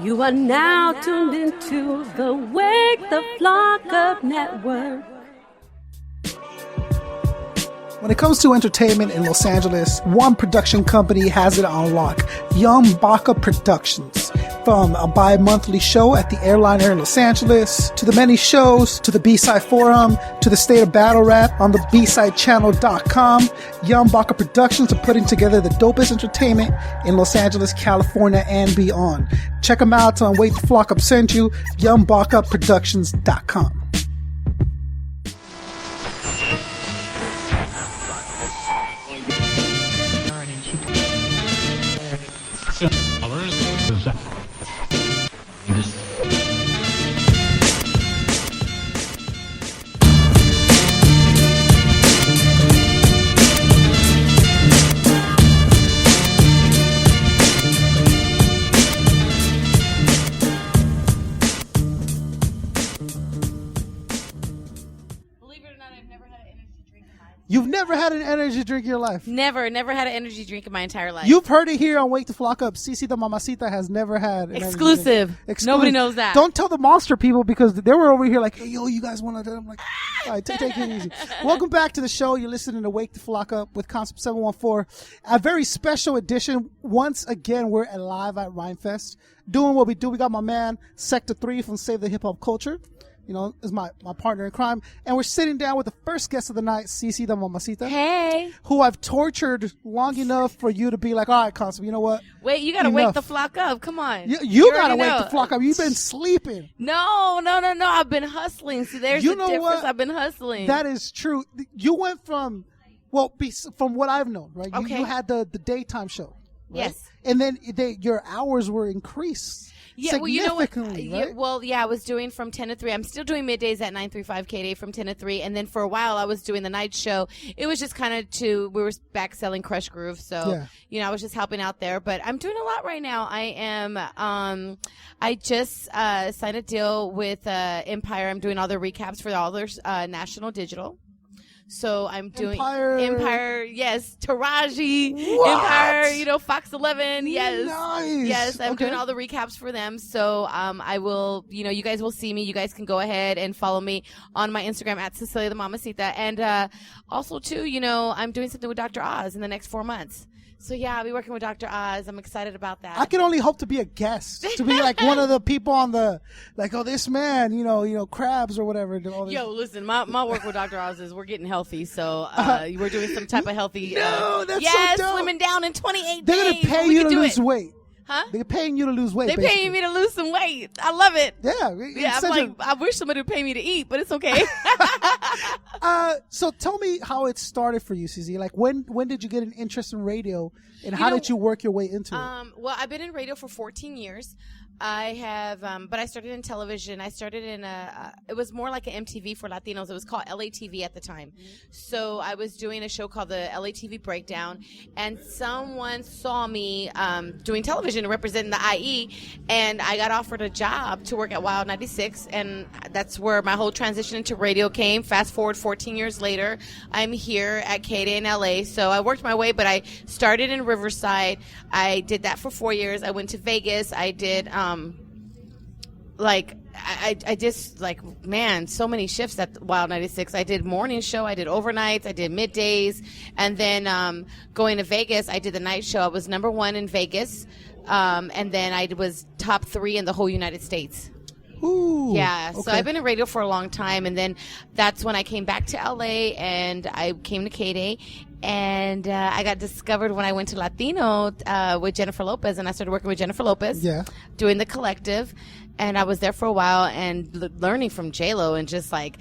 You are now tuned into the Wake the Flock Up Network. When it comes to entertainment in Los Angeles, one production company has it on lock, Young Baca Productions. From a bi-monthly show at the Airliner in Los Angeles, to the many shows, to the B-Side Forum, to the State of Battle Rap on the BSidechannel.com, Young Baca Productions are putting together the dopest entertainment in Los Angeles, California, and beyond. Check them out on Wake the Flock Up sent you, YoungBacaProductions.com. You've never had an energy drink in your life? Never had an energy drink in my entire life. You've heard it here on Wake the Flock Up. Cece The Mamasita has never had an exclusive. Nobody knows that. Don't tell the monster people because they were over here like, hey, yo, you guys want to? I'm like, all right, take it easy. Welcome back to the show. You're listening to Wake the Flock Up with Concept 714. A very special edition. Once again, we're live at Rhymefest doing what we do. We got my man, Sector 3 from Save the HipHop Culture. You know, is my partner in crime. And we're sitting down with the first guest of the night, Cece The Mamasita. Hey. Who I've tortured long enough for you to be like, all right, Constable, you know what? Wait, you got to wake the flock up. Come on. You got to wake the flock up. You've been sleeping. No. I've been hustling. See, there's the difference. What? I've been hustling. That is true. You went from, from what I've known, right? Okay. You had the daytime show. Right? Yes. And then your hours were increased. Yeah, well, you know what? Right? I was doing from 10 to 3. I'm still doing middays at 935 Kday from 10 to 3. And then for a while, I was doing the night show. It was just kind of we were back selling Crush Groove. So, I was just helping out there. But I'm doing a lot right now. I just signed a deal with Empire. I'm doing all the recaps for all their national digital. So I'm doing Empire, yes, Taraji, what? Empire, Fox 11, yes. Nice. Yes, I'm doing all the recaps for them. So I will, you guys will see me. You guys can go ahead and follow me on my Instagram at Cece The Mamasita. And also, too, I'm doing something with Dr. Oz in the next 4 months. So, yeah, I'll be working with Dr. Oz. I'm excited about that. I can only hope to be a guest, to be like one of the people on the, like, oh, this man, crabs or whatever. Yo, listen, my work with Dr. Oz is we're getting healthy. So, we're doing some type of healthy. That's so dope. Slimming down in 28 days. They're going to pay you to lose weight. Huh? They're paying you to lose weight. They're paying me to lose some weight. I love it. Yeah. I'm like, I wish somebody would pay me to eat, but it's okay. So tell me how it started for you, Cece. Like, when did you get an interest in radio, and how did you work your way into it? Well, I've been in radio for 14 years. I have, but I started in television. I started in it was more like an MTV for Latinos. It was called LATV at the time. So I was doing a show called the LATV Breakdown, and someone saw me doing television and representing the IE, and I got offered a job to work at Wild 96, and that's where my whole transition into radio came. Fast forward 14 years later, I'm here at Kday in LA. So I worked my way, but I started in Riverside. I did that for 4 years. I went to Vegas. I did I just so many shifts at Wild 96. I did morning show, I did overnights, I did middays, and then going to Vegas, I did the night show. I was number 1 in Vegas, and then I was top 3 in the whole United States. Ooh, yeah, okay. So I've been in radio for a long time, and then that's when I came back to LA, and I came to Kday, and I got discovered when I went to Latino with Jennifer Lopez, and I started working with Jennifer Lopez, doing the collective, and I was there for a while and learning from J-Lo and just like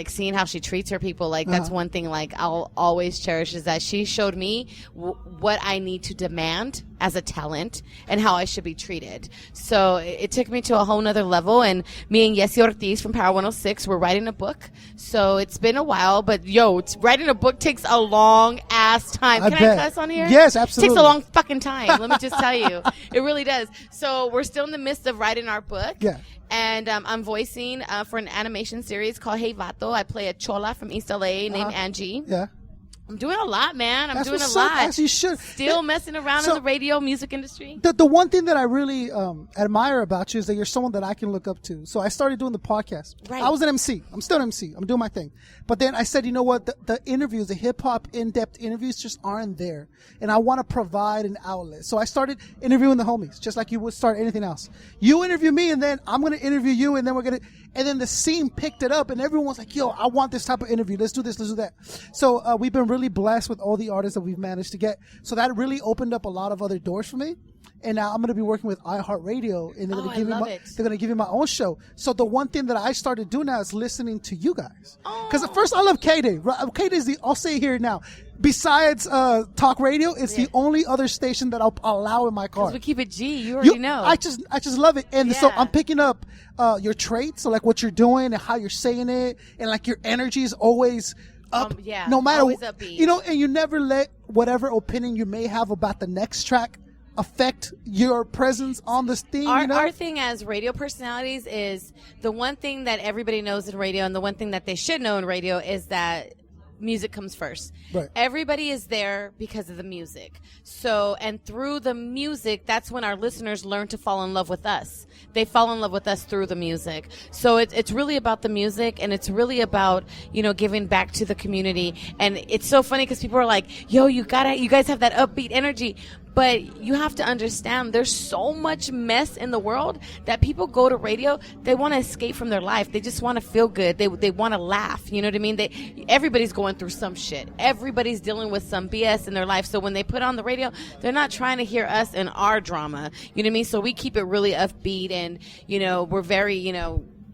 seeing how she treats her people. That's one thing I'll always cherish, is that she showed me what I need to demand as a talent and how I should be treated. So it took me to a whole nother level, and me and Yessi Ortiz from Power 106, we're writing a book. So it's been a while, but writing a book takes a long ass time. Can I cuss on here? Yes, absolutely. It takes a long fucking time. Let me just tell you. It really does. So we're still in the midst of writing our book. Yeah. And I'm voicing for an animation series called Hey Vato. I play a chola from East LA named Angie. Yeah. I'm doing a lot, man. I'm That's doing a what's lot. up, as you should. Still messing around in the radio music industry. The one thing that I really admire about you is that you're someone that I can look up to. So I started doing the podcast. Right. I was an MC. I'm still an MC. I'm doing my thing. But then I said, you know what? The interviews, the hip-hop in-depth interviews just aren't there. And I want to provide an outlet. So I started interviewing the homies, just like you would start anything else. You interview me, and then I'm going to interview you, and then and then the scene picked it up, and everyone was like, yo, I want this type of interview. Let's do this, let's do that. So we've been really blessed with all the artists that we've managed to get. So that really opened up a lot of other doors for me. And now I'm going to be working with iHeartRadio, and they're going to give me my own show. So the one thing that I started doing now is listening to you guys. Because at first I love Kday. Kday is I'll say it here now. Besides talk radio, it's the only other station that I'll allow in my car. Because we keep it G. You already know. I just love it. And so I'm picking up your traits, so like what you're doing and how you're saying it, and like your energy is always up. No matter always upbeat. You know, and you never let whatever opinion you may have about the next track affect your presence on this thing. Our thing as radio personalities is the one thing that everybody knows in radio, and the one thing that they should know in radio is that music comes first. Right. Everybody is there because of the music. So, and through the music, that's when our listeners learn to fall in love with us. They fall in love with us through the music. So it's really about the music, and it's really about, giving back to the community. And it's so funny because people are like, yo, you guys have that upbeat energy. But you have to understand there's so much mess in the world that people go to radio. They want to escape from their life. They just want to feel good. They want to laugh. You know what I mean? Everybody's going through some shit. Everybody's dealing with some BS in their life. So when they put on the radio, they're not trying to hear us and our drama. You know what I mean? So we keep it really upbeat, and, we're very,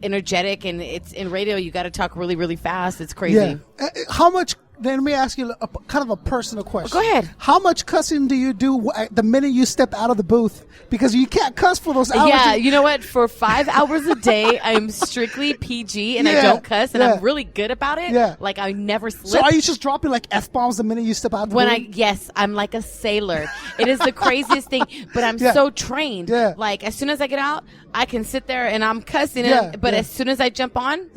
energetic, and it's in radio. You got to talk really, really fast. It's crazy. Yeah. How much? Then let me ask you kind of a personal question. Go ahead. How much cussing do you do the minute you step out of the booth? Because you can't cuss for those hours. Yeah, you know what? For 5 hours a day, I'm strictly PG, and I don't cuss, and I'm really good about it. Yeah. Like, I never slip. So are you just dropping like F-bombs the minute you step out the booth? Yes, I'm like a sailor. It is the craziest thing, but I'm so trained. Yeah. Like, as soon as I get out, I can sit there and I'm cussing, but as soon as I jump on,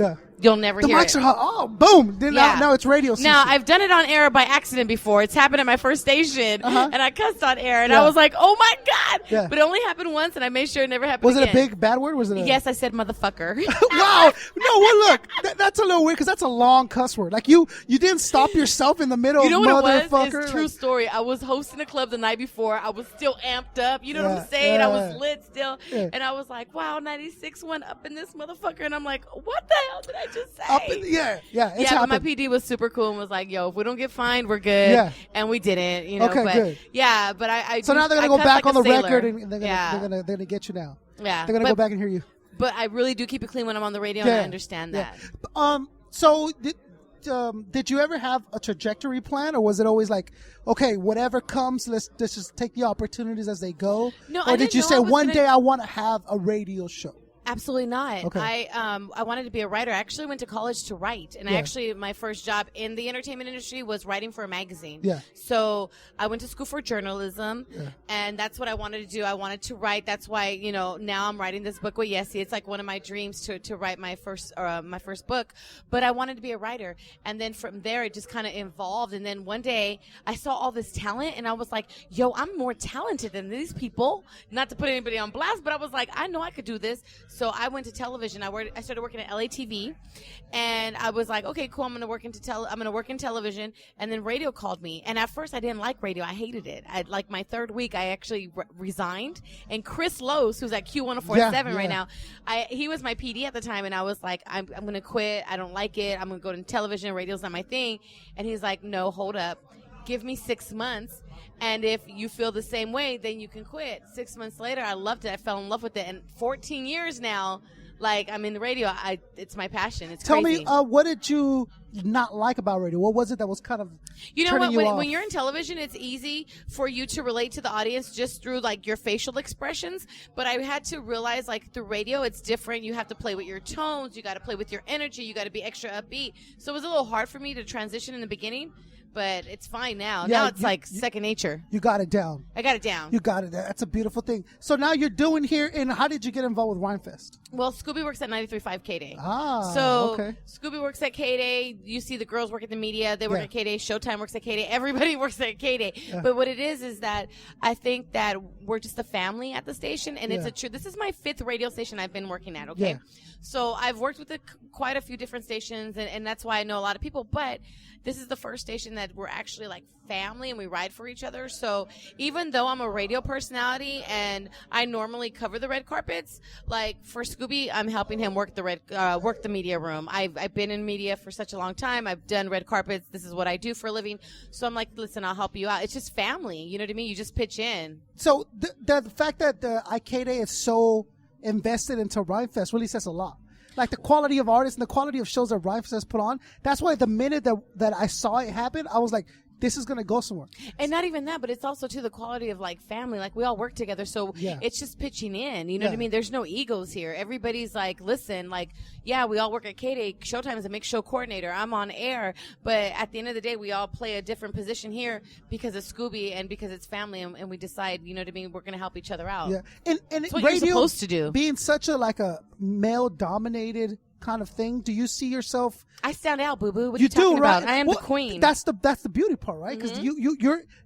you'll never hear it. The mics are hot. Oh, boom. Then now it's radio season. Now, I've done it on air by accident before. It's happened at my first station, and I cussed on air, and I was like, oh, my God. Yeah. But it only happened once, and I made sure it never happened again. Was it a big bad word? Yes, I said motherfucker. Wow. No, well, look, that's a little weird because that's a long cuss word. Like, you didn't stop yourself in the middle of motherfucker. What it was? It's true story. I was hosting a club the night before. I was still amped up. You know what I'm saying? I was lit still. Yeah. And I was like, wow, 96.1 up in this motherfucker. And I'm like, what the hell did I just say? But my PD was super cool and was like, yo, if we don't get fined, we're good. Yeah. And we didn't, Okay, but good. Yeah, but I So now they're going to go back on the record, and they're going to get you now. Yeah. They're going to go back and hear you. But I really do keep it clean when I'm on the radio, and I understand that. So did you ever have a trajectory plan, or was it always like, okay, whatever comes, let's just take the opportunities as they go? No, or did you say one day I want to have a radio show? Absolutely not. Okay. I wanted to be a writer. I actually went to college to write, and my first job in the entertainment industry was writing for a magazine. Yeah. So I went to school for journalism, and that's what I wanted to do. I wanted to write. That's why now I'm writing this book with Yessie. It's like one of my dreams to write my first book. But I wanted to be a writer, and then from there it just kind of evolved. And then one day I saw all this talent, and I was like, "Yo, I'm more talented than these people." Not to put anybody on blast, but I was like, "I know I could do this." So I went to television. I started working at LA TV, and I was like, okay, cool. I'm going to work in television. And then radio called me. And at first I didn't like radio. I hated it. Like my third week, I actually resigned. And Chris Lose, who's at Q104.7 right now, he was my PD at the time. And I was like, I'm going to quit. I don't like it. I'm going to go to television. Radio's not my thing. And he's like, no, hold up. Give me 6 months. And if you feel the same way, then you can quit. 6 months later, I loved it. I fell in love with it. And 14 years now, like, I'm in the radio. It's my passion. It's crazy. Tell me, what did you not like about radio? What was it that was kind of turning you off? When you're in television, it's easy for you to relate to the audience just through, like, your facial expressions. But I had to realize, like, through radio, it's different. You have to play with your tones. You got to play with your energy. You got to be extra upbeat. So it was a little hard for me to transition in the beginning. But it's fine now. Now it's like second nature. You got it down. I got it down. You got it down. That's a beautiful thing. So now you're doing here, and how did you get involved with Rhymefest? Well, Scooby works at 93.5 Kday. Ah, so okay. Scooby works at Kday. you see the girls work at the media, they work at Kday, Showtime works at Kday, everybody works at Kday. But what it is that I think that we're just a family at the station, and it's this is my 5th radio station I've been working at, okay? So I've worked with quite a few different stations, and that's why I know a lot of people, but this is the first station that we're actually like family and we ride for each other. So even though I'm a radio personality and I normally cover the red carpets, like for Scooby, I'm helping him work the media room. I've been in media for such a long time. I've done red carpets. This is what I do for a living. So I'm like, listen, I'll help you out. It's just family. You know what I mean? You just pitch in. So the fact that the Kday is so invested into Rhymefest really says a lot. Like the quality of artists and the quality of shows that Rhymefest has put on. That's why the minute that I saw it happen, I was like, this is going to go somewhere. And not even that, but it's also to the quality of like family. Like we all work together. So it's just pitching in. You know what I mean? There's no egos here. Everybody's like, listen, like, yeah, we all work at Kday. Showtime is a mix show coordinator. I'm on air. But at the end of the day, we all play a different position here because of Scooby and because it's family. And we decide, you know what I mean? We're going to help each other out. Yeah. And that's what radio, you're supposed to do. Being such a male dominated kind of thing, do you see yourself? I stand out, boo boo. What are you talking about? I am the queen. That's the beauty part, right? Because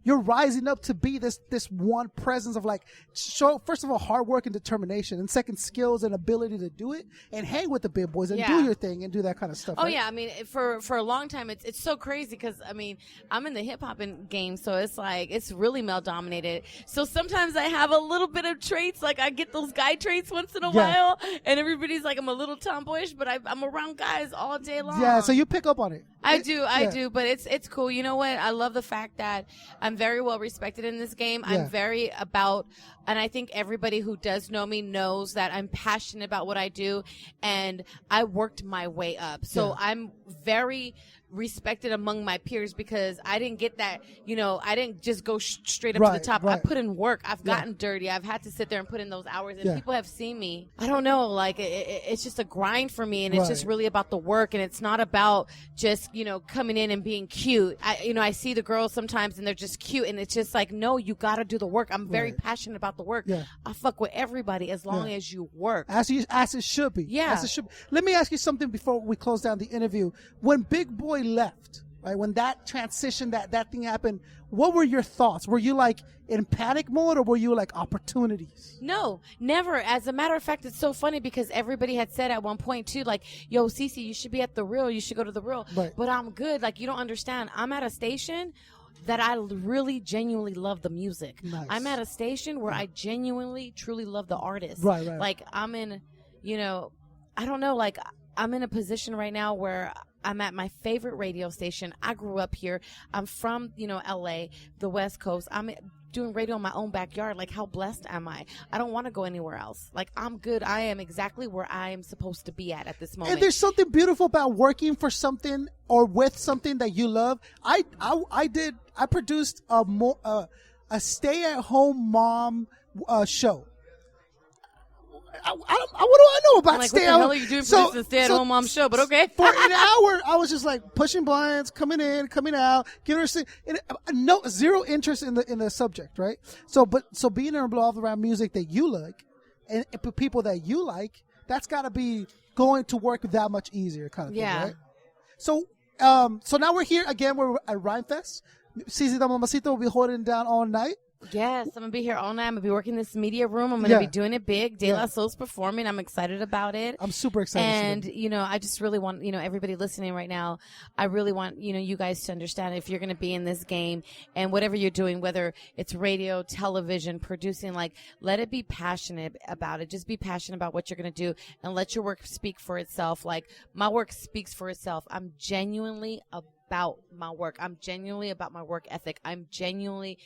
you're rising up to be this one presence of like, show first of all hard work and determination, and second skills and ability to do it and hang with the big boys and do your thing and do that kind of stuff. Oh right? yeah, I mean for a long time it's so crazy because I mean I'm in the hip hop game, so it's like it's really male dominated. So sometimes I have a little bit of traits, like I get those guy traits once in a while, and everybody's like I'm a little tomboyish, but I'm around guys all day long. Yeah, so you pick up on it. I do, but it's cool. You know what? I love the fact that I'm very well respected in this game. I'm very about, and I think everybody who does know me knows that I'm passionate about what I do, and I worked my way up. So I'm very respected among my peers because I didn't get that, I didn't just go straight up to the top. I put in work. I've gotten dirty. I've had to sit there and put in those hours, and people have seen me. I don't know, like it's just a grind for me, and it's just really about the work, and it's not about just, coming in and being cute. I see the girls sometimes and they're just cute, and it's just like, no, you got to do the work. I'm very passionate about the work. I fuck with everybody as long as you work. As it should be. Yeah. As it should be. Let me ask you something before we close down the interview. When Big Boy left, right, when that transition, that thing happened, what were your thoughts? Were you like in panic mode, or were you like opportunities? No, never. As a matter of fact, it's so funny because everybody had said at one point too, like, yo, Cece, you should be at the Real. You should go to the Real. Right. But I'm good. Like, you don't understand. I'm at a station that I really genuinely love the music. Nice. I'm at a station where I genuinely, truly love the artist. Right. Like, I'm in, I don't know, like, I'm in a position right now where I'm at my favorite radio station. I grew up here. I'm from, LA, the West Coast. I'm doing radio in my own backyard. Like, how blessed am I? I don't want to go anywhere else. Like, I'm good. I am exactly where I am supposed to be at this moment. And there's something beautiful about working for something or with something that you love. I produced a stay-at-home mom show. What do I know about like, stay what the hell are you doing for this stay-at-home mom show? But okay. For an hour, I was just like pushing blinds, coming in, coming out, giving her zero interest in the subject, right? So being involved around music that you like and people that you like, that's got to be going to work that much easier, kind of thing, right? So now we're here again. We're at Rhymefest. Cece The Mamasita will be holding down all night. Yes, I'm going to be here all night. I'm going to be working this media room. I'm going to be doing it big. De La Soul's performing. I'm excited about it. I'm super excited. And, I just really want, everybody listening right now, I really want, you guys to understand if you're going to be in this game and whatever you're doing, whether it's radio, television, producing, like, let it be passionate about it. Just be passionate about what you're going to do and let your work speak for itself. Like, my work speaks for itself. I'm genuinely about my work. I'm genuinely about my work ethic. I'm genuinely,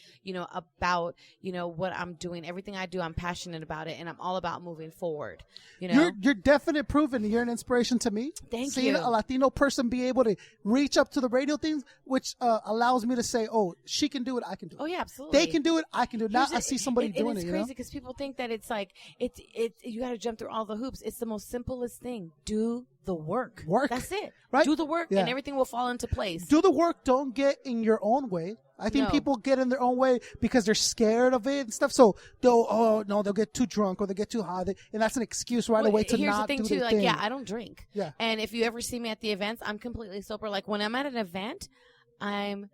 about, what I'm doing. Everything I do, I'm passionate about it, and I'm all about moving forward. You're definite proof, and you're an inspiration to me. Thank Seeing you. a Latino person be able to reach up to the radio things, which allows me to say, oh, she can do it, I can do it. Oh yeah, absolutely. They can do it, I can do it. Now I see somebody doing it. It's crazy because people think that it's like it's you got to jump through all the hoops. It's the most simplest thing. Do the work. That's it. Right? Do the work, and everything will fall into place. Do the work. Don't get in your own way. I think No. people get in their own way because they're scared of it and stuff. So they'll get too drunk or they get too high, and that's an excuse right away to here's not the thing do too. their Like, thing. yeah, I don't drink. Yeah. And if you ever see me at the events, I'm completely sober. Like when I'm at an event, You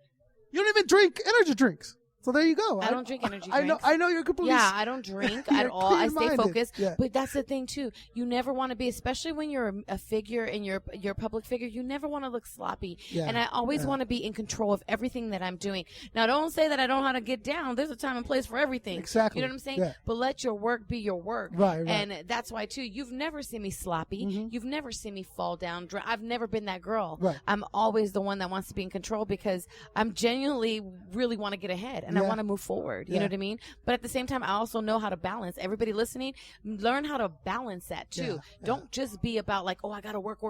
don't even drink energy drinks. So there you go. I don't drink energy I know. drinks. I know you're completely. Yeah, I don't drink at all. I stay clear-minded. focused. Yeah. But that's the thing too. You never want to be, especially when you're a figure and you're a public figure. You never want to look sloppy. Yeah. And I always want to be in control of everything that I'm doing. Now, don't say that I don't know how to get down. There's a time and place for everything. Exactly. You know what I'm saying? Yeah. But let your work be your work. Right. And that's why too. You've never seen me sloppy. Mm-hmm. You've never seen me fall down. I've never been that girl. Right. I'm always the one that wants to be in control because I'm genuinely really want to get ahead and I Yeah. want to move forward. You Yeah. know what I mean? But at the same time, I also know how to balance. Everybody listening, learn how to balance that too. Yeah. Don't just be about like, oh, I got to work.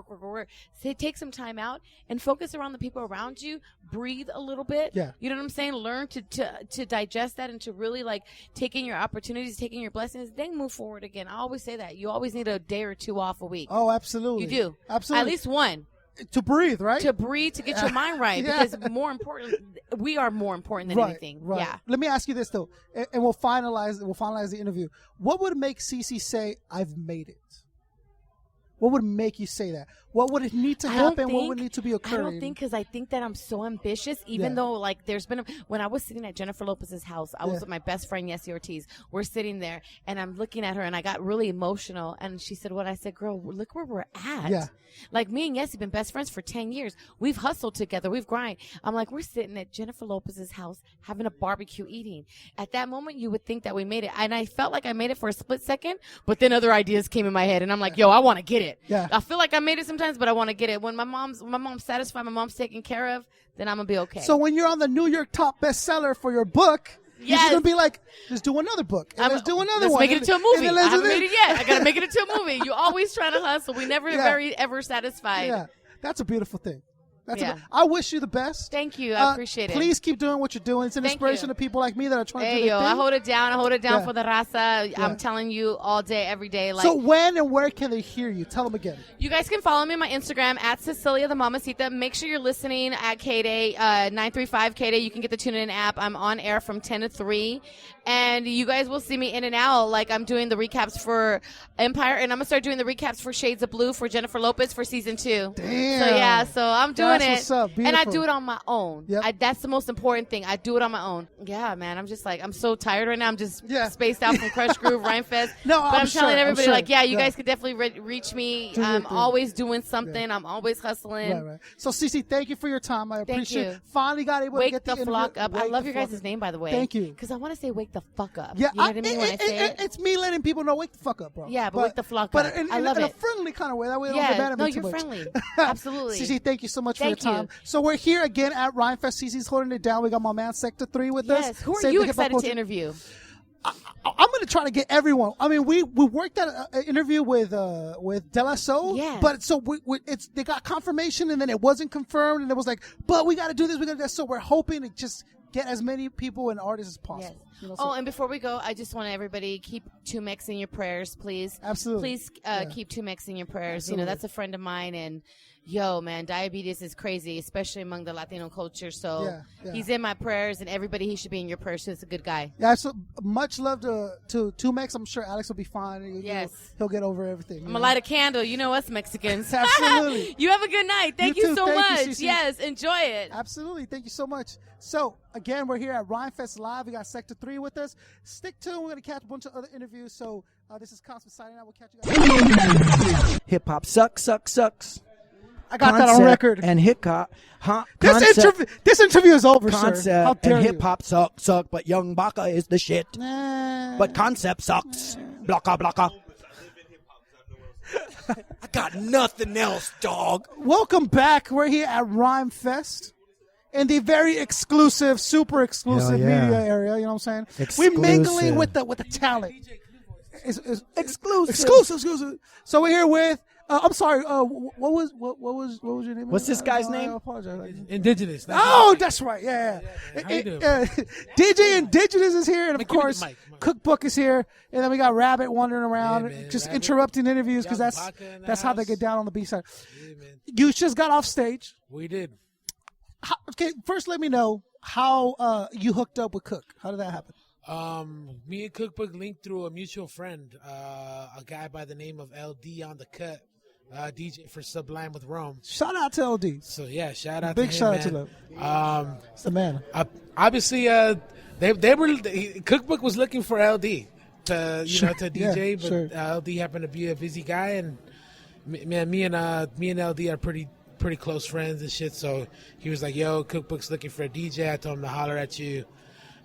Say, take some time out and focus around the people around you. Breathe a little bit. Yeah. You know what I'm saying? Learn to digest that and to really like take in your opportunities, taking your blessings, then move forward again. I always say that. You always need a day or two off a week. Oh, absolutely. You do. Absolutely. At least one. To breathe, right? To breathe, to get your mind right. Yeah. Because more important, we are more important than anything. Right. Yeah. Let me ask you this though, and we'll finalize the interview. What would make Cece say, "I've made it"? What would make you say that? What would it need to happen? What would need to be occurring? I don't think, because I think that I'm so ambitious, even though, like, there's been when I was sitting at Jennifer Lopez's house, I was with my best friend, Yessie Ortiz. We're sitting there, and I'm looking at her, and I got really emotional, and she said, what? I said, girl, look where we're at. Yeah. Like, me and Yessie been best friends for 10 years. We've hustled together. We've grind. I'm like, we're sitting at Jennifer Lopez's house having a barbecue eating. At that moment, you would think that we made it. And I felt like I made it for a split second, but then other ideas came in my head, and I'm like, yo, I want to get it. Yeah. I feel like I made it sometimes, but I want to get it. When my mom's satisfied, my mom's taken care of, then I'm going to be okay. So when you're on the New York top bestseller for your book, you're just going to be like, let's do another book. And let's do another one. Let's make it into a movie. I haven't made it yet. I got to make it into a movie. You're always trying to hustle. We never ever satisfied. Yeah. That's a beautiful thing. Yeah. I wish you the best. Thank you. I appreciate it. Please keep doing what you're doing. It's an inspiration to people like me that are trying to do their thing. I hold it down. I hold it down Yeah. for the raza. Yeah. I'm telling you all day, every day. Like, So when and where can they hear you? Tell them again. you guys can follow me on my Instagram at Cece The Mamasita. Make sure you're listening at Kday, 935 Kday. You can get the TuneIn app. I'm on air from 10 to 3. And you guys will see me in and out. Like, I'm doing the recaps for Empire. And I'm going to start doing the recaps for Shades of Blue for Jennifer Lopez for season 2. Damn. So I'm doing That's it. what's up. And I Beautiful. do it on my own. Yep. That's the most important thing. I do it on my own. Yeah, man. I'm just like, I'm so tired right now. I'm just spaced out from Crush Groove, Rhymefest. No, but I'm telling everybody, sure. like, you guys could definitely reach me. Do your I'm thing. always doing something. I'm always hustling. Right. So, Cece, thank you for your time. I appreciate you. it. Finally got able to Wake get the the Flock interview. Up. I Wake love the your Flock guys' Up. name, by the way. Thank you. Because I want to say Wake the Fuck Up. Yeah, You know what I mean when I say it? It's me letting people know, wake the fuck up, bro. Yeah, but wake the flock but up. in, I love in a it. friendly kind of way. That way, they don't get mad at me too you're much. friendly. Absolutely. Cece, thank you so much for your Thank you. time. So we're here again at Rhymefest. Cece's holding it down. We got my man Sector 3 with us. Yes. Who are Save you the hip-hop excited culture. to interview? I'm going to try to get everyone. I mean, we worked at an interview with De La Soul. Yeah. But so they got confirmation and then it wasn't confirmed and it was like, but we got to do this. We got to do that. So we're hoping to just get as many people and artists as possible. Yes. You know, so And before we go, I just want everybody keep Tumex in your prayers, please. Absolutely. Please keep Tumex in your prayers. Absolutely. You know, that's a friend of mine, and man, diabetes is crazy, especially among the Latino culture. So he's in my prayers, and everybody, he should be in your prayers. He's a good guy. Yeah, so much love to Tumex. I'm sure Alex will be fine. He'll get over everything. I'm gonna light a candle. You know us Mexicans. Absolutely. You have a good night. Thank You you too. so Thank you, much. Cece. Yes, enjoy it. Absolutely. Thank you so much. So, again, we're here at Rhymefest Live. We got Sector 3 with us. Stick tuned. We're going to catch a bunch of other interviews. So, this is Constance signing out. We'll catch you guys. Hip-hop sucks. I got that on record. And hip-hop. This interview is over, sir. How Concept dare and you? hip-hop suck, but young Baca is the shit. But concept sucks. Blocka. I got nothing else, dog. Welcome back. We're here at Rhymefest in the very exclusive, super exclusive Hell yeah. media area. You know what I'm saying? Exclusive. We're mingling with the talent. It's Exclusive. So we're here with. I'm sorry. What was your name? What's this guy's I name? apologize. Indjnous. Oh, that's right. Yeah. How you doing? DJ Indjnous is here, and of Mike, give me the course, mic. Cookbook is here, and then we got Rabbit wandering around, man, just Rabbit. interrupting interviews because Got that's Baca in the that's how they house. get down on the B side. Yeah, man. You just got off stage. We did. Okay, first let me know. how you hooked up with Cook? How did that happen? Me and Cookbook linked through a mutual friend, a guy by the name of LD on the cut, DJ for Sublime with Rome. Shout out to LD. So yeah, shout out. Big to him, shout man. out to them. It's the man. Obviously, Cookbook was looking for LD to to DJ, but sure. LD happened to be a busy guy, and me and LD are pretty close friends and shit. So he was like, "Yo, Cookbook's looking for a DJ." I told him to holler at you.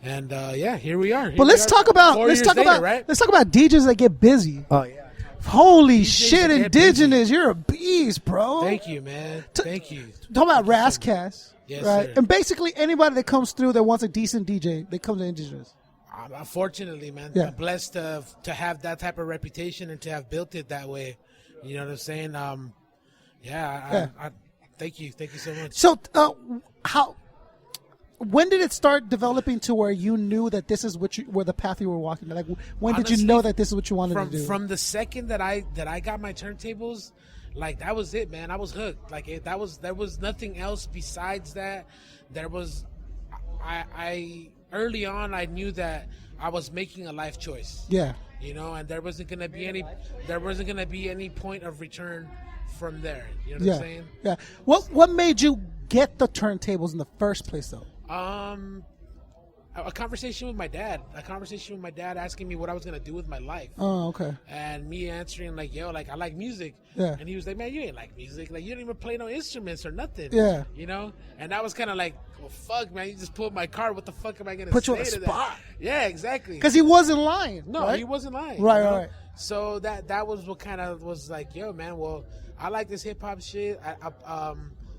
And here we are. But let's talk about DJs that get busy. Oh yeah. Holy DJs shit, that get Indigenous, busy. you're a beast, bro. Thank you, man. Thank you. Talk about Rascast, Yes, right? sir. And basically anybody that comes through that wants a decent DJ, they come to Indigenous. Unfortunately, man, Yeah. I'm blessed to have that type of reputation and to have built it that way. You know what I'm saying? I thank you so much. So, when did it start developing to where you knew that this is where the path you were walking? Like, when did you know that this is what you wanted to do? From the second that I got my turntables, like that was it, man. I was hooked. Like there was nothing else besides that. I early on I knew that I was making a life choice. Yeah. And there wasn't gonna be any point of return from there. You know what I'm saying? Yeah. What made you get the turntables in the first place, though? A conversation with my dad. Asking me what I was gonna do with my life. Oh, okay. And me answering like, "Yo, like I like music." Yeah. And he was like, "Man, you ain't like music. Like you don't even play no instruments or nothing." Yeah. And that was kind of like, "Well, fuck, man. You just pulled my card. What the fuck am I gonna Put you say on the to spot. that?" Yeah, exactly. Because he wasn't lying. No, right? he wasn't lying. Right. So that was what kind of was like, "Yo, man. Well, I like this hip hop shit.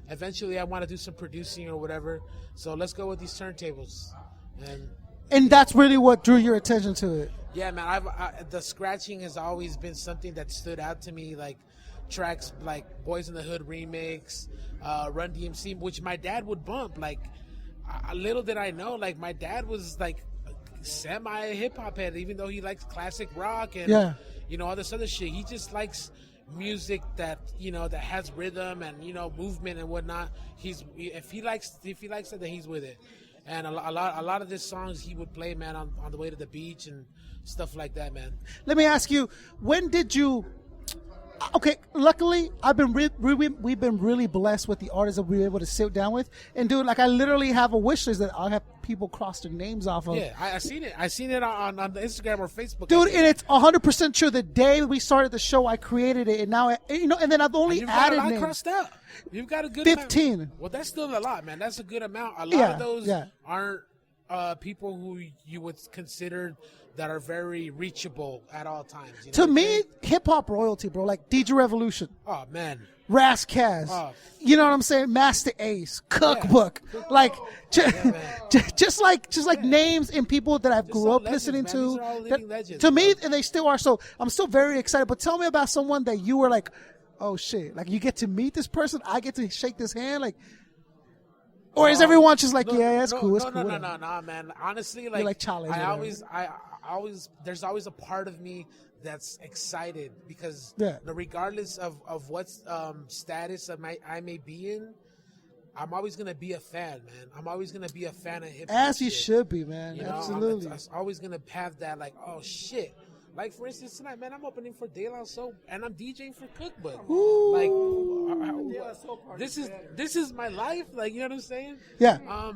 Eventually, I want to do some producing or whatever. So let's go with these turntables." And that's really what drew your attention to it. Yeah, man. The scratching has always been something that stood out to me, like tracks like Boys in the Hood remix, Run DMC, which my dad would bump. Like, little did I know, like my dad was like semi hip hop head, even though he likes classic rock and all this other shit. He just likes music that that has rhythm and movement and whatnot. If he likes it, then he's with it. And a lot of these songs he would play, man, on the way to the beach and stuff like that, man. Let me ask you, when did you? Okay, luckily we've been really blessed with the artists that we were able to sit down with and do. Like I literally have a wish list that I'll have people cross their names off of. Yeah, I seen it. I seen it on the Instagram or Facebook. Dude, and it's 100% true. The day we started the show, I created it, and now and then I've only added names. Crossed out. You've got a good 15. amount. Well, that's still a lot, man. That's a good amount. A lot of those aren't people who you would consider that are very reachable at all times. To me, hip hop royalty, bro. Like DJ Revolution. Oh man. Rascast. Oh. You know what I'm saying? Master Ace, Cookbook. Like just like names and people that I've grew up listening man. to. These are all living legends, to me, bro. and they still are. So I'm still very excited. But tell me about someone that you were like, oh shit, like you get to meet this person, I get to shake this hand, like, or is everyone just like, it's cool, it's cool. No, man. Honestly, like, you're like challenge. I always, there's always a part of me that's excited because regardless of what status I may be in, I'm always gonna be a fan, man. I'm always gonna be a fan of hip hop. As you should be, man. Absolutely. I'm always gonna have that, like, oh shit. Like, for instance, tonight, man, I'm opening for De La Soul, and I'm DJing for Cookbook. Like, this is my life. Like, you know what I'm saying? Yeah.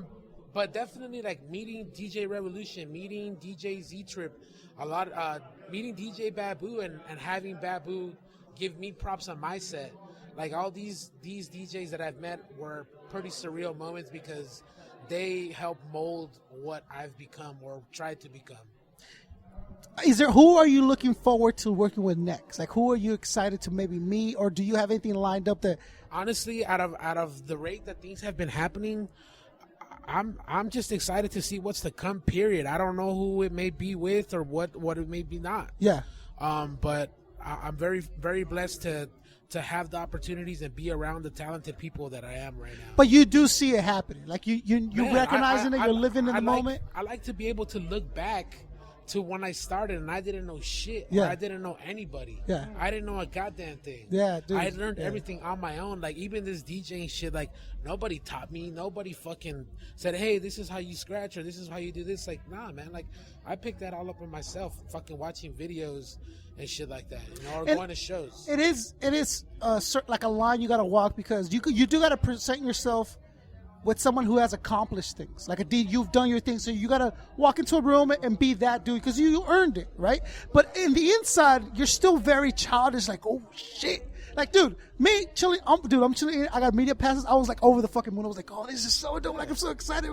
But definitely, like, meeting DJ Revolution, meeting DJ Z-Trip, meeting DJ Babu, and having Babu give me props on my set. Like, all these DJs that I've met were pretty surreal moments because they helped mold what I've become or tried to become. Who are you looking forward to working with next? Like, who are you excited to maybe meet, or do you have anything lined up that? Honestly, out of the rate that things have been happening, I'm just excited to see what's to come. Period. I don't know who it may be with or what it may be not. Yeah. But I'm very, very blessed to have the opportunities and be around the talented people that I am right now. But you do see it happening. Like you Man, recognizing it. You're living in the moment. I like to be able to look back to when I started and I didn't know shit. Yeah. I didn't know anybody. Yeah. I didn't know a goddamn thing. Yeah, dude. I learned everything on my own. Like, even this DJing shit, like, nobody taught me. Nobody fucking said, hey, this is how you scratch or this is how you do this. Like, nah, man. Like, I picked that all up on myself, fucking watching videos and shit like that, you know, or going to shows. It is like a line you got to walk, because you do got to present yourself with someone who has accomplished things. Like you've done your thing, so you gotta walk into a room and be that dude because you earned it, right? But in the inside, you're still very childish. Like, oh shit, like dude, me chilling, I'm chilling. I got media passes. I was like over the fucking moon. I was like, oh, this is so dope. Like, I'm so excited.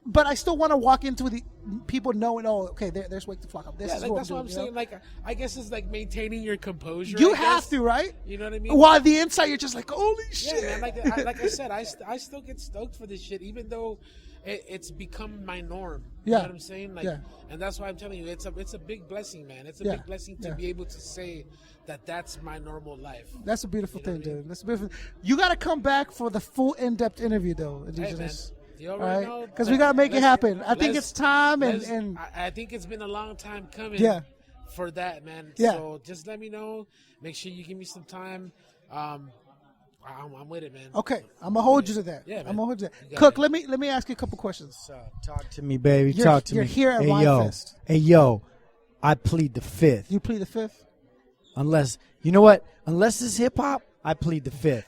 But I still want to walk into the people knowing, oh, okay, there's Wake the Flock Up. This is like, what that's what I'm saying. Like, I guess it's like maintaining your composure. You I have guess. to, right? You know what I mean? While the inside, you're just like, holy shit. Yeah, man. Like I said, I still get stoked for this shit, even though it's become my norm. You know what I'm saying? Like, and that's why I'm telling you, it's a big blessing, man. It's a big blessing to be able to say that that's my normal life. That's a beautiful thing, dude. That's a beautiful. You got to come back for the full in-depth interview, though. Indjnous. You already know. Because we got to make it happen. I think it's time. And I think it's been a long time coming for that, man. Yeah. So just let me know. Make sure you give me some time. I'm with it, man. Okay. I'm going to hold you to that. Yeah, man. I'm going to hold you to that. Cook, let me ask you a couple questions. So, talk to me, baby. You're You're here at hey, Rhymefest. Hey, yo. I plead the fifth. You plead the fifth? Unless, you know what? Unless it's hip-hop, I plead the fifth.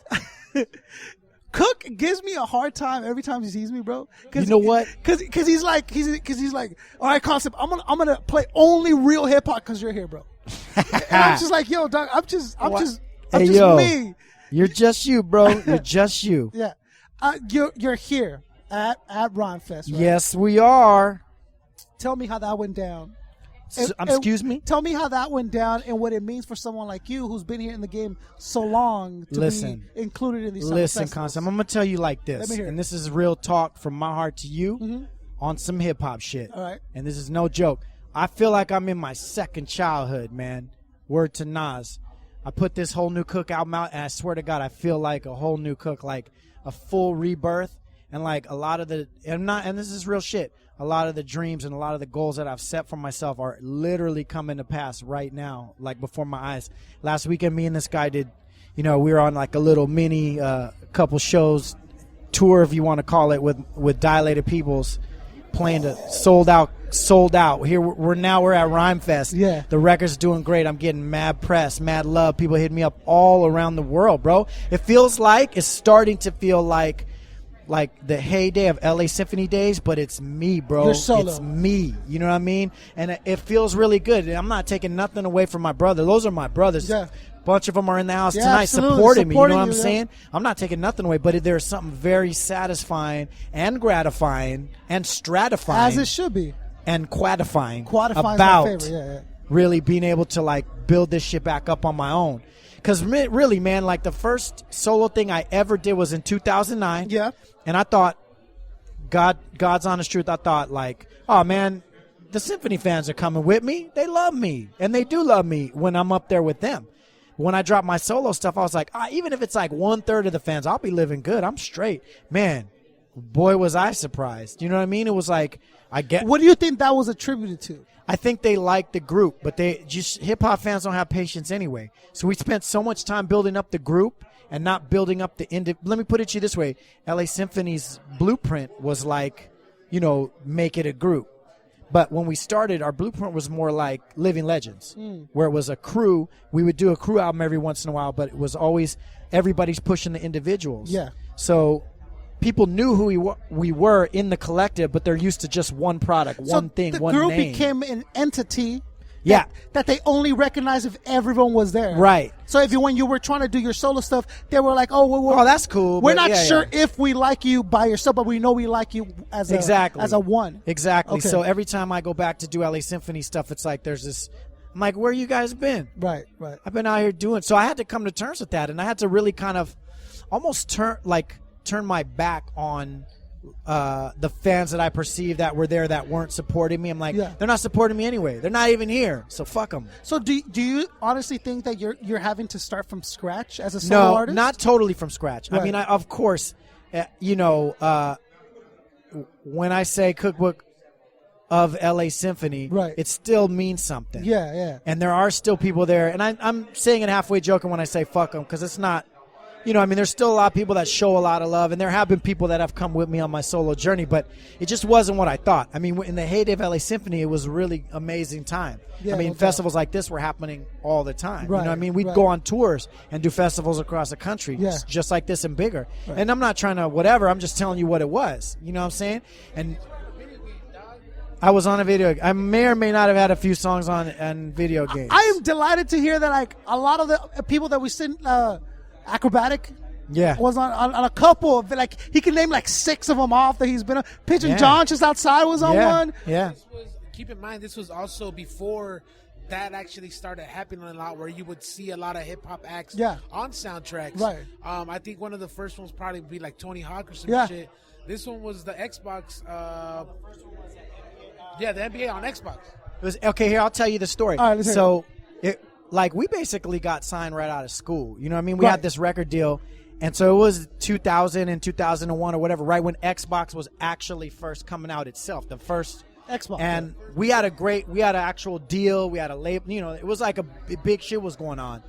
Cook gives me a hard time every time he sees me, bro. You know what? Because he's like, all right, Concept, I'm gonna play only real hip hop because you're here, bro. And I'm just like, yo, dog, I'm just me. You're just you, bro. You're just you. Yeah, you're here at Rhymefest, right? Yes, we are. Tell me how that went down. Excuse me? Tell me how that went down and what it means for someone like you who's been here in the game so long to be included in these Concept, I'm going to tell you like this. Let me hear and it. this is real talk from my heart to you on some hip-hop shit. All right. And this is no joke. I feel like I'm in my second childhood, man. Word to Nas. I put this whole new Cook album out, and I swear to God, I feel like a whole new Cook, like a full rebirth. And like a lot of the, and this is real shit. A lot of the dreams and a lot of the goals that I've set for myself are literally coming to pass right now, like before my eyes. Last weekend, me and this guy did, we were on like a little mini couple shows, tour if you want to call it, with Dilated Peoples, playing to sold out. Here we're at Rhymefest. Yeah, the record's doing great. I'm getting mad press, mad love. People hit me up all around the world, bro. It's starting to feel like the heyday of LA Symphony days, but it's me, bro. You're solo. It's me. You know what I mean? And it feels really good. I'm not taking nothing away from my brother. Those are my brothers. Yeah. Bunch of them are in the house tonight supporting me. You know what I'm saying? I'm not taking nothing away, but there's something very satisfying and gratifying and stratifying. As it should be. And quantifying about really being able to like build this shit back up on my own. Because really, man, like the first solo thing I ever did was in 2009. Yeah. And I thought, God's honest truth, I thought like, oh, man, the symphony fans are coming with me. They love me. And they do love me when I'm up there with them. When I dropped my solo stuff, I was like, even if it's like 1/3 of the fans, I'll be living good. I'm straight. Man, boy, was I surprised. You know what I mean? It was like, What do you think that was attributed to? I think they like the group, but hip-hop fans don't have patience anyway. So we spent so much time building up the group and not building up the let me put it to you this way. LA Symphony's blueprint was like, make it a group. But when we started, our blueprint was more like Living Legends, where it was a crew. We would do a crew album every once in a while, but it was always everybody's pushing the individuals. Yeah. So people knew who we were in the collective, but they're used to just one product, one thing, one name. The group became an entity. Yeah. That they only recognize if everyone was there. Right. So when you were trying to do your solo stuff, they were like, oh, that's cool. We're not sure if we like you by yourself, but we know we like you as a one. Exactly. Okay. So every time I go back to do LA Symphony stuff, it's like there's this, I'm like, where you guys been? Right. I've been out here doing, so I had to come to terms with that, and I had to really kind of almost turn my back on the fans that I perceived that were there that weren't supporting me. I'm like, they're not supporting me anyway. They're not even here, so fuck them. So do you honestly think that you're having to start from scratch as a solo artist? No, not totally from scratch. Right. I mean, of course, when I say Cookbook of LA Symphony, Right. it still means something. Yeah, yeah. And there are still people there. And I'm saying it halfway joking when I say fuck them, because it's not, you know, I mean, there's still a lot of people that show a lot of love. And there have been people that have come with me on my solo journey, but it just wasn't what I thought. I mean, in the heyday of LA Symphony, it was a really amazing time. Yeah, I mean, no doubt. festivals like this were happening all the time. Right, You know what I mean? We'd right. go on tours and do festivals across the country, Yeah. just like this and bigger. Right. And I'm not trying to whatever. I'm just telling you what it was. You know what I'm saying? And I was on a video. I may or may not have had a few songs on video games. I am delighted to hear that, like, a lot of the people that we sent acrobatic Yeah. was on a couple of, like, he can name like 6 of them off that he's been on. Pigeon Yeah. John just outside was on Yeah. one. Yeah. Keep in mind, this was also before that actually started happening a lot, where you would see a lot of hip hop acts Yeah. on soundtracks. Right. I think one of the first ones probably be like Tony Hawk or some Yeah. shit. This one was the Xbox. Yeah, the NBA on Xbox. It was, okay, here, I'll tell you the story. All right, let's hear so, we basically got signed right out of school. You know what I mean? We Right. had this record deal. And so it was 2000 and 2001 or whatever, right when Xbox was actually first coming out itself, the first Xbox. And we had an actual deal. We had a label. You know, it was like a big shit was going on.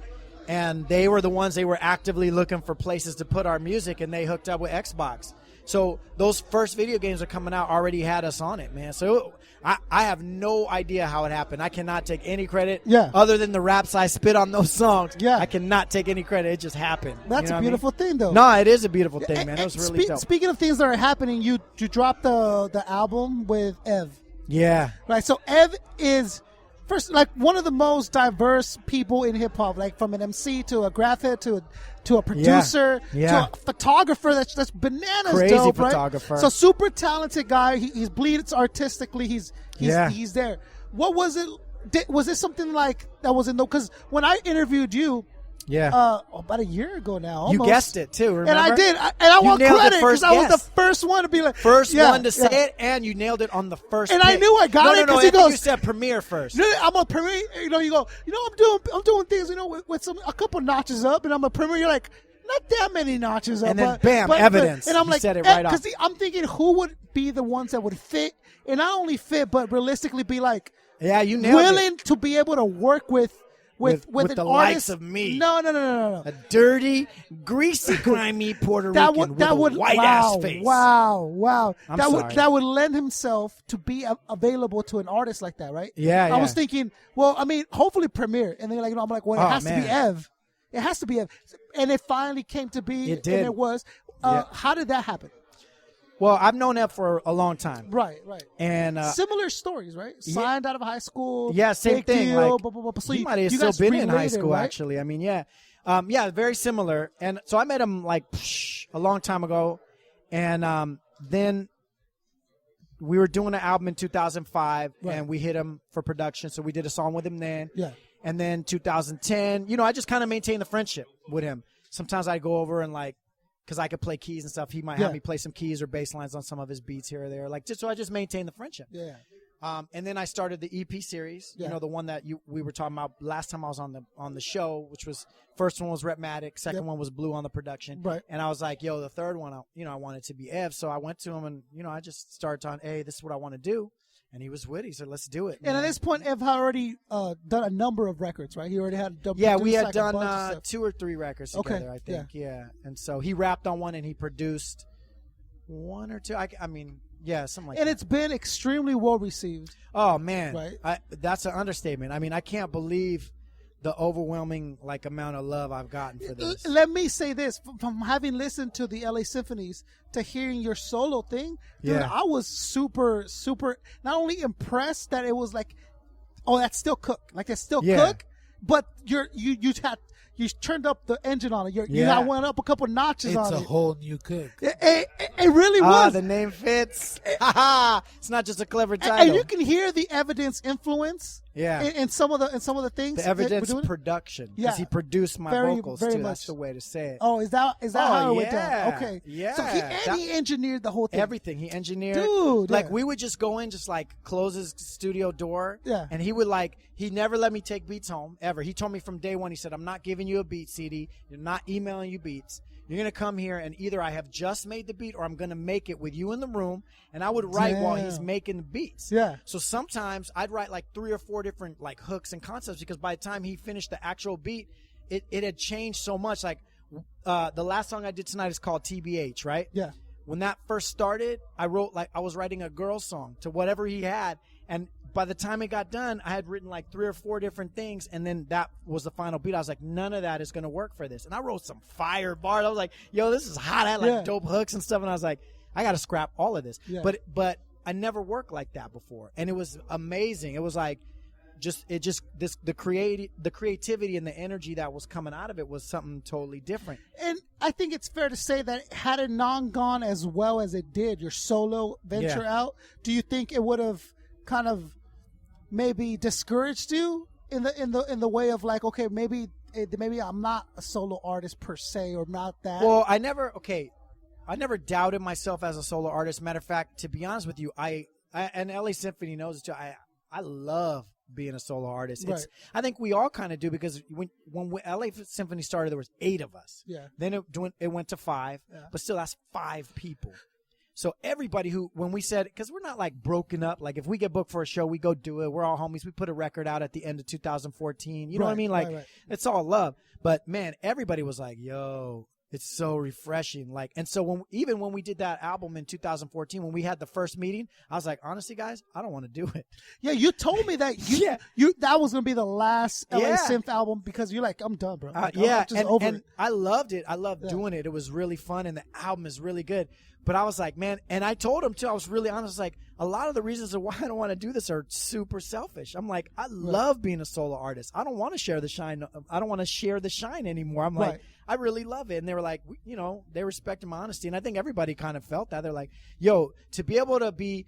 And they were the ones, they were actively looking for places to put our music, and they hooked up with Xbox. So those first video games are coming out already had us on it, man. So I have no idea how it happened. I cannot take any credit other than the raps I spit on those songs. Yeah. I cannot take any credit. It just happened. That's You know a what I beautiful mean? thing, though. No, it is a beautiful thing, man. It was really dope. Speaking of things that are happening, you dropped the album with Ev. Yeah. Right, so Ev is first, like, one of the most diverse people in hip hop, like from an MC to a graphic to a producer Yeah. to a photographer. That's bananas. Crazy dope, photographer. Right? So super talented guy. He's bleeds artistically. He's there. What was it? Was this something like that was in the? Because when I interviewed you. Yeah. About a year ago now. You Almost. guessed it too, remember? And I did. I want nailed it credit because first I was guess. the first one to be like. First one to say it, and you nailed it on the first And pick. I knew I got it No, because I he think you goes. said premiere first. I'm a premiere. You know, you go. You know, I'm doing things. You know, with a couple notches up, and I'm a premiere. You're like, not that many notches up. And then bam, evidence. And I'm You like, said it right off. because I'm thinking who would be the ones that would fit, and not only fit, but realistically be like, Yeah, you nailed willing it. to be able to work with With an the artist. likes of me. No. A dirty, greasy, grimy Puerto Rican with a white-ass face. Wow. I'm that sorry. would that would lend himself to be available to an artist like that, right? Yeah, I was yeah. thinking, well, I mean, hopefully Premiere, and then like, I'm like, well, it Oh, has to be man. Ev. It has to be Ev, and it finally came to be. It did. And it was. Yeah. How did that happen? Well, I've known Ev for a long time. Right. And Similar stories, right? Signed out of high school. yeah, same big thing. Deal, Like, blah, blah, blah. So he might have you still guys been in high related, school, right? actually. I mean, yeah. Very similar. And so I met him like a long time ago. And then we were doing an album in 2005, Right. and we hit him for production. So we did a song with him then. Yeah. And then 2010, I just kind of maintained the friendship with him. Sometimes I'd go over and like, because I could play keys and stuff, he might have me play some keys or bass lines on some of his beats here or there. Like, so I just maintained the friendship. Yeah. And then I started the EP series, Yeah. the one that we were talking about last time I was on the show, which was first one was Repmatic, second one was Blue on the production. Right. And I was like, yo, the third one, I wanted to be Ev. So I went to him and, I just started telling, hey, this is what I want to do. And he was with it. He said, let's do it. And man. at this point, Ev had already done a number of records, right? He already had Yeah, we had produced, like, a bunch of done stuff. 2 or 3 records Okay, together, I think. Yeah. And so he rapped on one and he produced 1 or 2. I mean, yeah, something like that. And it's been extremely well received. Oh, man. Right. That's an understatement. I mean, I can't believe the overwhelming amount of love I've gotten for this. Let me say this. From having listened to the LA Symphonies to hearing your solo thing, dude, Yeah. I was super, super not only impressed that it was like, oh, that's still Cook. Like, it's still Yeah. Cook, but you turned up the engine on it. You Yeah. went up a couple notches on It's a it. whole new Cook. It really was. The name fits. It's not just a clever title. And you can hear the evidence influence. Yeah. In some of the things. The that we're evidence doing. production. Yeah. Because he produced my Very, vocals, very too. much. That's the way to say it. Oh, is that how it went down? yeah. Okay. Yeah. So he engineered the whole thing. Everything. He engineered. Dude, Like, yeah. we would just go in, just, close his studio door. Yeah. And he would, he never let me take beats home, ever. He told me from day one. He said, I'm not giving you a beat CD. You're not emailing you beats. You're going to come here, and either I have just made the beat or I'm going to make it with you in the room, and I would write while he's making the beats. Yeah. So sometimes I'd write like 3 or 4 different like hooks and concepts, because by the time he finished the actual beat, it had changed so much. Like the last song I did tonight is called TBH, right? Yeah. When that first started, I was writing a girl song to whatever he had, and by the time it got done, I had written like 3 or 4 different things, and then that was the final beat. I was like, none of that is going to work for this. And I wrote some fire bars. I was like, yo, this is hot. I had like dope hooks and stuff, and I was like, I got to scrap all of this. Yeah. But I never worked like that before, and it was amazing. It was like the creativity and the energy that was coming out of it was something totally different. And I think it's fair to say that had it not gone as well as it did, your solo venture out, do you think it would have kind of maybe discouraged you in the way of like, okay, maybe I'm not a solo artist per se, or not that? Well, I never doubted myself as a solo artist. Matter of fact, to be honest with you, I and LA Symphony knows it too. I love being a solo artist. Right. I think we all kind of do, because when LA Symphony started, there was 8 of us. Yeah. Then it went to 5, but still that's 5 people. So everybody when we said, because we're not like broken up, like if we get booked for a show, we go do it. We're all homies. We put a record out at the end of 2014. You know what I mean? Like it's all love. But man, everybody was like, yo, it's so refreshing. Like, and so even when we did that album in 2014, when we had the first meeting, I was like, honestly, guys, I don't want to do it. Yeah, you told me that that was gonna be the last LA Synth album, because you're like, I'm done, bro. Like, I'm just over it. I loved it. I loved doing it. It was really fun, and the album is really good. But I was like, man, and I told him too, I was really honest, like, a lot of the reasons why I don't want to do this are super selfish. I'm like, I love being a solo artist. I don't want to share the shine. I don't want to share the shine anymore. I'm like, I really love it. And they were like, you know, they respected my honesty. And I think everybody kind of felt that. They're like, yo, to be able to be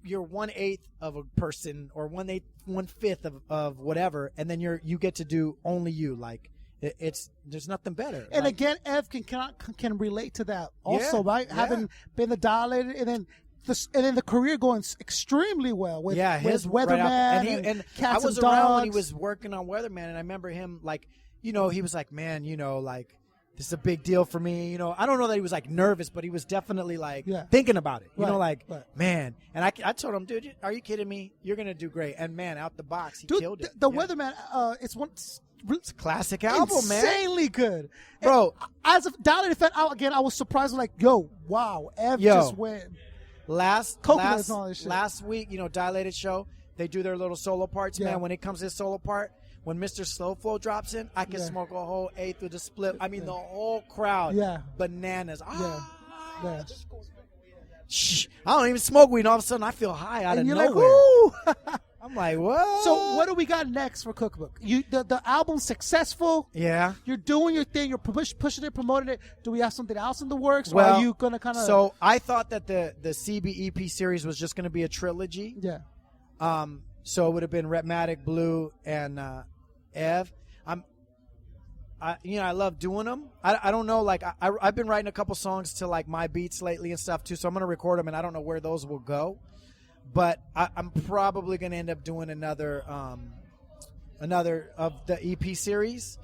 you're 1/8 of a person, or 1/5 of whatever, and then you get to do only you. Like, there's nothing better. And again, Ev can relate to that also, right? Yeah. Having been the dilated, and then the career going extremely well with Weatherman and Cats I was and around Dogs. when he was working on Weatherman, and I remember him like, you know, he was like, man, you know, like, this is a big deal for me. You know, I don't know that he was like nervous, but he was definitely like thinking about it. You know, like, man. And I told him, dude, are you kidding me? You're gonna do great. And man, out the box, he killed it. The Weatherman, it's a classic album, man. Insanely good, bro. And as a Dilated fan, I was surprised. Like, yo, wow, Ev just went. Last week, you know, Dilated show, they do their little solo parts, man. When it comes to his solo part, when Mr. Slowflow drops in, I can smoke a whole 1/8 with a split. I mean, the whole crowd, bananas. Shh, I don't even smoke weed, and all of a sudden I feel high out of nowhere. Like, woo! I'm like, whoa. So what do we got next for Cookbook? The album's successful. Yeah. You're doing your thing. You're pushing it, promoting it. Do we have something else in the works? Well, or are you going to kind of... So I thought that the CBEP series was just going to be a trilogy. Yeah. So it would have been Rhapmatic, Blue, and Ev. I love doing them. I don't know, like, I've been writing a couple songs to, like, my beats lately and stuff, too, so I'm going to record them, and I don't know where those will go. But I'm probably going to end up doing another of the EP series,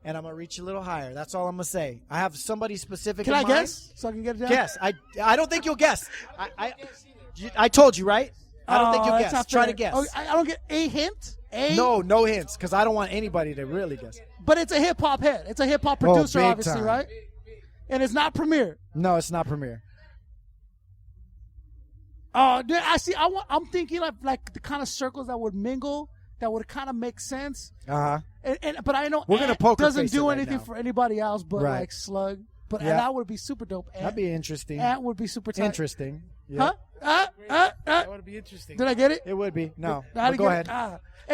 and I'm going to reach a little higher. That's all I'm going to say. I have somebody specific in mind. Can I guess so I can get it down? Guess. I don't think you'll guess. I told you, right? I don't think you'll guess. Try to guess. Oh, I don't get a hint? No hints, because I don't want anybody to really guess. But it's a hip-hop head. It's a hip-hop producer, obviously, time. Right? And it's not Premier. No, it's not Premier. Oh, I see. I'm thinking like the kind of circles that would mingle, that would kind of make sense. But I know we're gonna poker doesn't face do it anything right for anybody else, but like Slug. But and that would be super dope. That'd be interesting. Ant would be super tight. Interesting. Yeah. That would be interesting. Did I get it? It would be. No. Go ahead.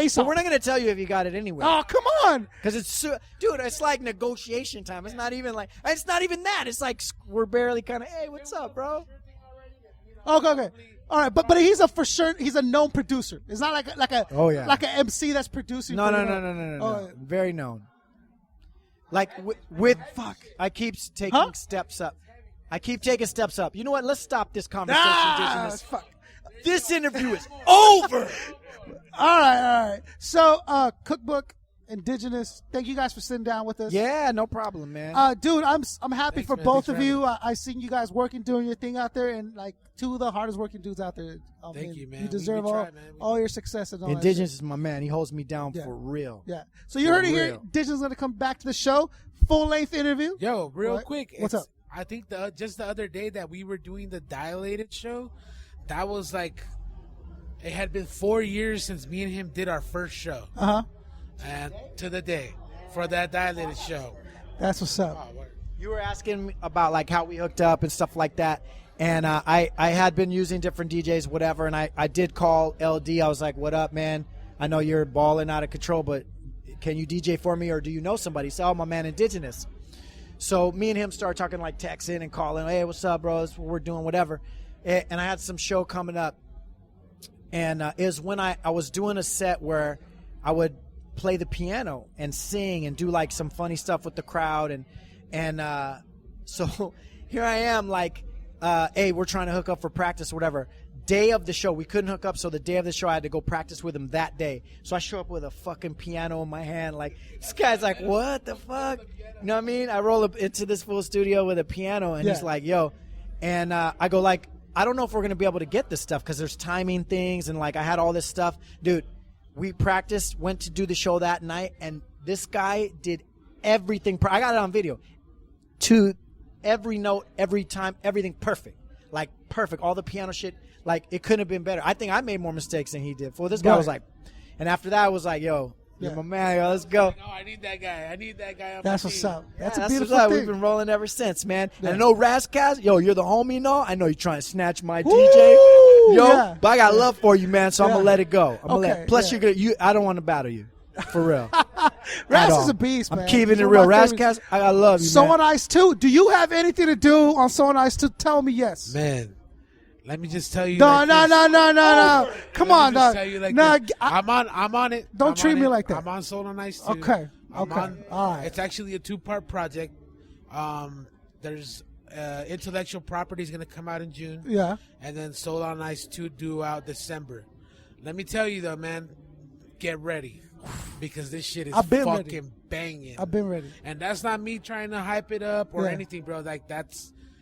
So we're not going to tell you if you got it anyway. Oh, come on. Because dude, it's like negotiation time. It's not even that. It's like we're barely kind of, hey, what's up, bro? Okay. All right, but he's he's a known producer. It's not like an MC that's producing. No. Very known. Like with I keep taking steps up. I keep taking steps up. You know what? Let's stop this conversation. This interview is over. All right. So, Cookbook Indjnous. Thank you guys for sitting down with us. Yeah, no problem, man. Dude, I'm happy Thanks, for man. both Thanks of for you. I seen you guys working, doing your thing out there, and like two of the hardest working dudes out there. Thank you, man. You deserve We try, man. all your success and all that Indjnous shit. is my man. He holds me down Yeah. for real. Yeah. So you heard it here. real. Indjnous going to come back to the show, full length interview. Yo, real What? quick. What's up? I think just the other day that we were doing the Dilated show, that was like, it had been 4 years since me and him did our first show. And to the day for that Dilated show. That's what's up. Oh, word. You were asking me about like how we hooked up and stuff like that. And I had been using different DJs, whatever, and I did call LD. I was like, what up, man? I know you're balling out of control, but can you DJ for me, or do you know somebody? He said, oh, my man, Indjnous. So me and him started talking, like texting and calling, hey, what's up, bro? That's what we're doing, whatever. And I had some show coming up. And it was when I was doing a set where I would play the piano and sing and do like some funny stuff with the crowd. And so here I am like, hey, we're trying to hook up for practice or whatever. Day of the show, we couldn't hook up, so the day of the show, I had to go practice with him that day. So I show up with a fucking piano in my hand. Like, this guy's like, what the fuck? You know what I mean? I roll up into this full studio with a piano, and he's like, yo. And I go like, I don't know if we're going to be able to get this stuff because there's timing things, and like I had all this stuff. Dude, we practiced, went to do the show that night, and this guy did everything. I got it on video. To every note, every time, everything perfect. Like, perfect. All the piano shit, like, it couldn't have been better. I think I made more mistakes than he did. Well, this guy was like, and after that, I was like, yo, you're my man, yo, let's go. Oh, I need that guy. I need that guy on That's my what's team. up. That's Yeah, a beautiful what's up. thing. We've been rolling ever since, man. Yeah. And I know Razzcast, yo, you're the homie, no? I know you're trying to snatch my Woo! DJ. Yo, Yeah. but I got love for you, man, so I'm Yeah. going to let it go. Okay, Plus, yeah. I don't want to battle you. For real. Raz At is a all. beast, man. I'm keeping He's it one real. of my favorites. Razzcast, I got love you, So man. on Ice 2. Do you have anything to do on So on Ice 2? Tell me yes. Man, let me just tell you. No, like no, this. no, no, no, no. Come Let me on, just dog. tell you like No, this. I'm on it. Don't I'm treat on me it. like that. I'm on Soul on Ice too. Okay, I'm okay. on- All right. It's actually a 2-part project. There's Intellectual Property is going to come out in June. Yeah. And then Soul on Ice 2 due out December. Let me tell you though, man, get ready. Because this shit is I've been fucking ready. banging. I've been ready. And that's not me trying to hype it up or Yeah. anything, bro. Like,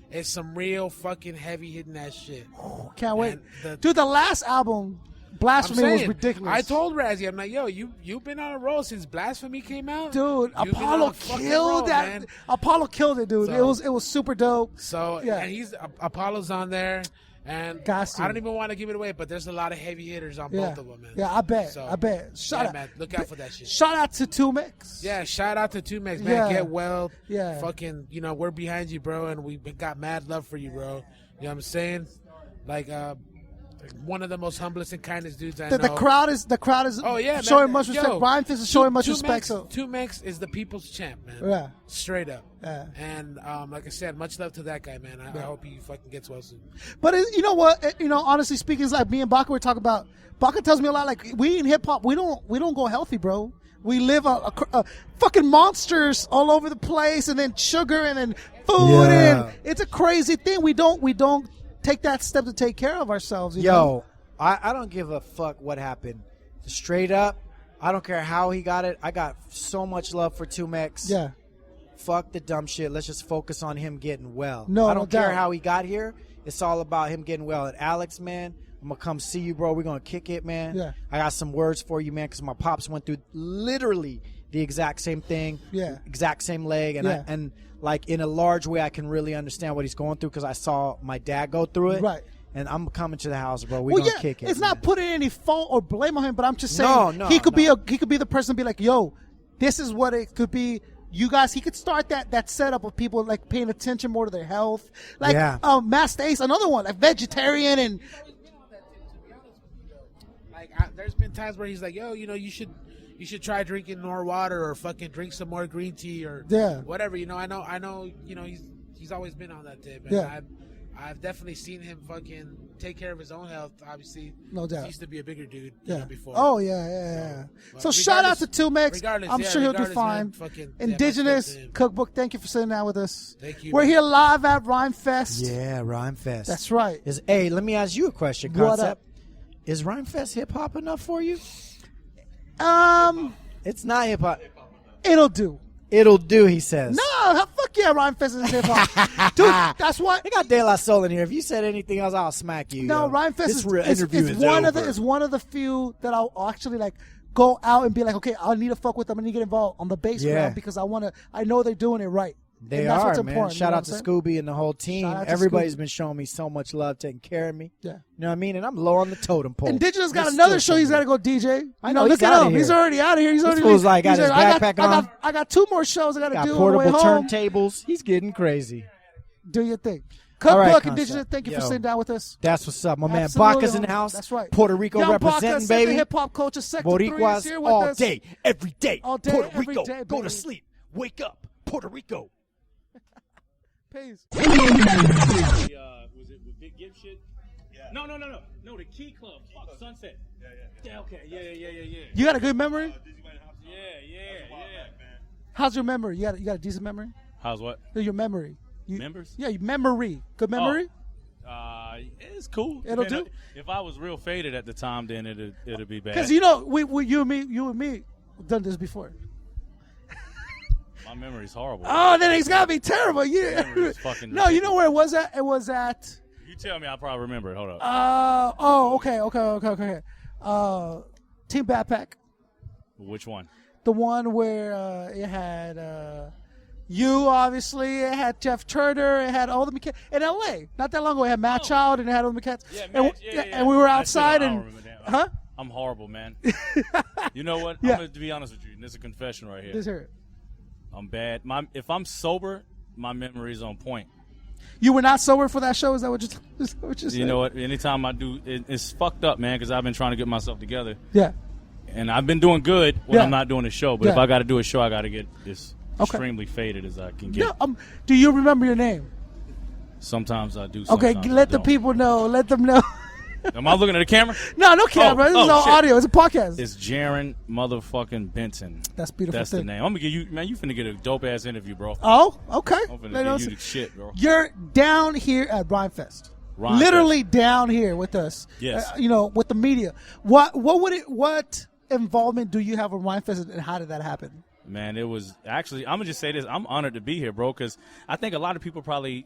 it's some real fucking heavy hitting that shit. Can't wait. the- Dude, the last album, Blasphemy, was ridiculous. I told Razzie, I'm like, yo, you've been on a roll since Blasphemy came out. Dude, You've been on Apollo a fucking killed roll, that. man. Apollo killed it, dude. So- it was super dope. So Yeah. and Apollo's on there, and Got to. I don't even want to give it away, but there's a lot of heavy hitters on Yeah. both of them, man. Yeah, I bet. So, I bet. Shout out. man, look out for that shit. Shout out to 2Mix. Yeah, shout out to 2Mix, man. Yeah. Get well. Yeah. Fucking, we're behind you, bro, and we got mad love for you, bro. You know what I'm saying? Like, one of the most humblest and kindest dudes I know. The crowd is Oh yeah, showing man. much respect. Yo, Rhymefest is showing much 2Mix respect. So 2Mix is the people's champ, man. Yeah. Straight up. Yeah. And like I said, much love to that guy, man. I hope he fucking gets well soon. But you know what? Honestly speaking, it's like me and Baca were talking about. Baca tells me a lot. Like, we in hip hop, we don't go healthy, bro. We live a fucking monsters all over the place, and then sugar, and then food, Yeah. and it's a crazy thing. We don't take that step to take care of ourselves. You know? I don't give a fuck what happened. Straight up, I don't care how he got it. I got so much love for 2Mix. Yeah. Fuck the dumb shit. Let's just focus on him getting well. No, I no don't care doubt. how he got here. It's all about him getting well. And Alex, man, I'm going to come see you, bro. We're going to kick it, man. Yeah. I got some words for you, man, because my pops went through literally the exact same thing. Yeah. Exact same leg. And, Yeah. and like, in a large way, I can really understand what he's going through because I saw my dad go through it. Right. And I'm coming to the house, bro. We're going to kick it. It's not man. putting any fault or blame on him, but I'm just saying No, he could be the person to be like, yo, this is what it could be. You guys, he could start that setup of people like paying attention more to their health. Like Master Ace, another one, like vegetarian and Like, there's been times where he's like, yo, you should try drinking more water or fucking drink some more green tea or whatever. I know. He's always been on that tip. And Yeah. I've definitely seen him fucking take care of his own health. Obviously, No doubt. He used to be a bigger dude before. Oh yeah. But So shout out to regardless- 2Mix. I'm sure he'll do regardless, fine. man, fucking, Indjnous much love to him. Cookbook. Thank you for sitting down with us. Thank you. We're man. here live at Rhymefest. Yeah, Rhymefest. That's right. Hey, let me ask you a question, What Concept. up? Is Rhymefest hip-hop enough for you? It's not hip hop. It'll do. It'll do, he says. No, fuck yeah, Rhymefest is hip hop. Dude, that's what. They got De La Soul in here. If you said anything else, I'll smack you. No, yo. Rhymefest This is interview is one of over. the one of the few that I'll actually like go out and be like, okay, I need to fuck with them. I need to get involved on the bass round because I know they're doing it right. They and that's are, what's man. important, Shout you know out to what I'm Scooby and the whole team. Shout out to Everybody's Scooby. been showing me so much love, taking care of me. Yeah. You know what I mean? And I'm low on the totem pole. Indjnous got He's another still show he's got showing to go DJ. I know, Look he's at outta him. here. He's already out of here. He's already. fool's like, got his backpack on. I got 2 more shows I got to Got do portable on the way home. turntables. He's getting crazy. Do your thing. All right, Cookbook Concept. Indjnous, thank you for Yo. sitting down with us. That's what's up. My Absolutely, man Baca's in the homie. house. That's right. Puerto Rico Young representing, Baca, baby. Hip hop culture, Sector 3 is Boricuas here with all us. day, every day. All day, Puerto every Rico, day, go baby. to sleep, wake up. Puerto Rico. Peace. Was it with Big Gibb shit? Yeah. No, the Key Club. Fuck, Sunset. Yeah, okay. Yeah. You got a good memory? Yeah. How's your memory? You got a decent memory? How's what? Your memory. Members? Yeah, your memory. Good memory? It's cool. It'll do? If I was real faded at the time, then it'd be bad. Because you and me done this before. My memory's horrible. Oh, then it's gotta be terrible. Yeah. memory is fucking No, you know where it was at? It was at. You tell me, I'll probably remember it. Hold up. Okay. Team Backpack. Which one? The one where it had you, obviously. It had Jeff Turner. It had all the mechanics. In L.A. Not that long ago, it had Matt Child and it had all the mechanics. And we were outside and... Huh? I'm horrible, man. You know what? Yeah. I'm going to be honest with you. And this is a confession right here. Let's hear it. I'm bad. If I'm sober, my memory is on point. You were not sober for that show? Is that what you're saying? You know what? Anytime I do, it's fucked up, man, because I've been trying to get myself together. Yeah. And I've been doing good when I'm not doing a show. But if Yeah. I got to do a show, I got to get as extremely faded as I can get. Yeah, do you remember your name? Sometimes I do. Okay, sometimes let I the don't. people know. Let them know. Am I looking at the camera? No camera. This is all shit. audio. It's a podcast. It's Jarren motherfucking Benton. That's beautiful. That's the name. I'm gonna give you, man. You finna get a dope ass interview, bro. Oh, okay. I'm finna give you the shit, bro. You're down here at Rhymefest. Rhymefest. Literally down here with us. Yes. With the media. What involvement do you have with Rhymefest, and how did that happen? Man, it was actually. I'm gonna just say this. I'm honored to be here, bro, because I think a lot of people probably.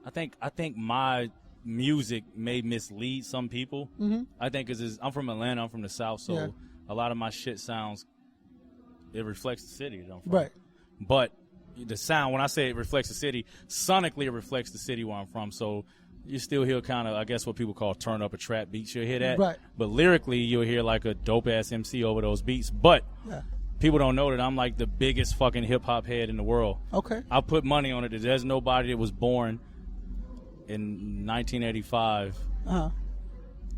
I think my music may mislead some people. Mm-hmm. I think because I'm from Atlanta, I'm from the South, so a lot of my shit sounds. It reflects the city that I'm from. Right. But the sound, when I say it reflects the city, sonically it reflects the city where I'm from. So you still hear kind of, I guess, what people call turn up a trap beats. You'll hear that. Right. But lyrically, you'll hear like a dope ass MC over those beats. But people don't know that I'm like the biggest fucking hip hop head in the world. Okay. I put money on it that there's nobody that was born in 1985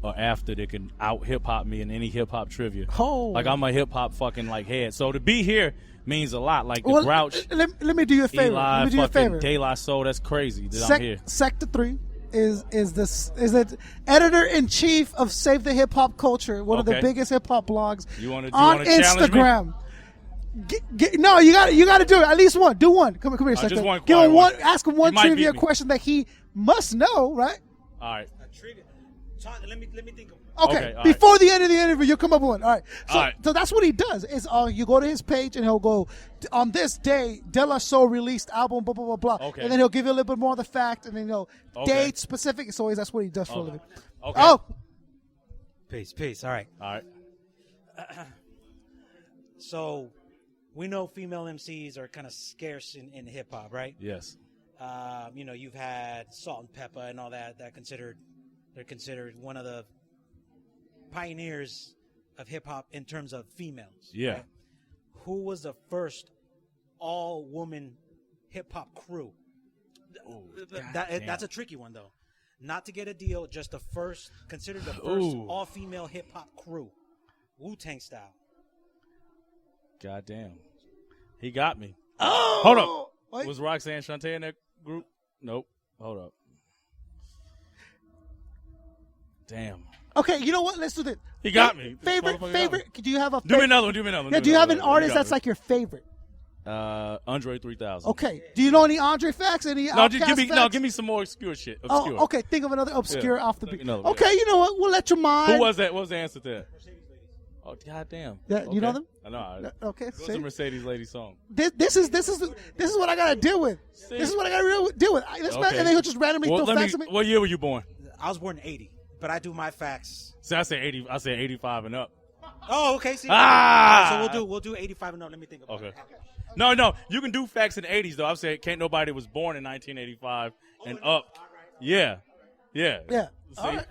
or after that can out hip hop me in any hip hop trivia. Oh. Like I'm a hip hop fucking like head. So to be here means a lot. Like the Grouch. Let me do you a favor. E.I.C, Let me do you a favor. De La Soul. That's crazy that I'm here. Sector 3 is the editor-in-chief of Save the Hip Hop Culture, one of the biggest hip hop blogs on Instagram. No, you got to do it. At least one. Do one. Come here, Sector. Just one. Give him one. Ask him one might trivia beat me. question that he must know. Right? All right. Let me think of Okay. all Before the end of the interview, you'll come up with one. All right. All right. So that's what he does. Is you go to his page and he'll go, on this day, De La Soul released album, blah, blah, blah, blah. Okay. And then he'll give you a little bit more of the fact, and then date specific. So that's what he does for a living. Okay. Oh. Peace. All right. All right. So we know female MCs are kind of scarce in hip hop, right? Yes. You've had Salt and Pepper and all that. They're considered one of the pioneers of hip hop in terms of females. Yeah. Right? Who was the first all-woman hip hop crew? That's a tricky one, though. Not to get a deal, just considered the first all-female hip hop crew, Wu-Tang style. Goddamn. He got me. Oh. Hold up. Wait. Was Roxanne Shante in that group? Nope. Hold up. Damn. Okay, you know what? Let's do this. He got me. Favorite. Do you have a? Do me another one. Yeah. Do you have an artist that's like your favorite? Andre 3000. Okay. Do you know any Andre facts? Any Outkast facts? Give me some more obscure shit. Oh, okay. Think of another obscure off the beat. Yeah. Okay, you know what? We'll let your mind. Who was that? What was the answer to that? Oh goddamn! Yeah, okay. you know them? I know. Okay, what's the Mercedes lady song? This is what I gotta deal with. See? This is what I gotta deal with. This man, and then he'll just randomly throw facts at me. What year were you born? I was born in 80, but I do my facts. See, I said 80. I said 85 and up. Oh, okay. See, so we'll do 85 and up. Let me think about it. No, you can do facts in the 80s though. I've said can't nobody was born in 1985 and up. Yeah. See? All right.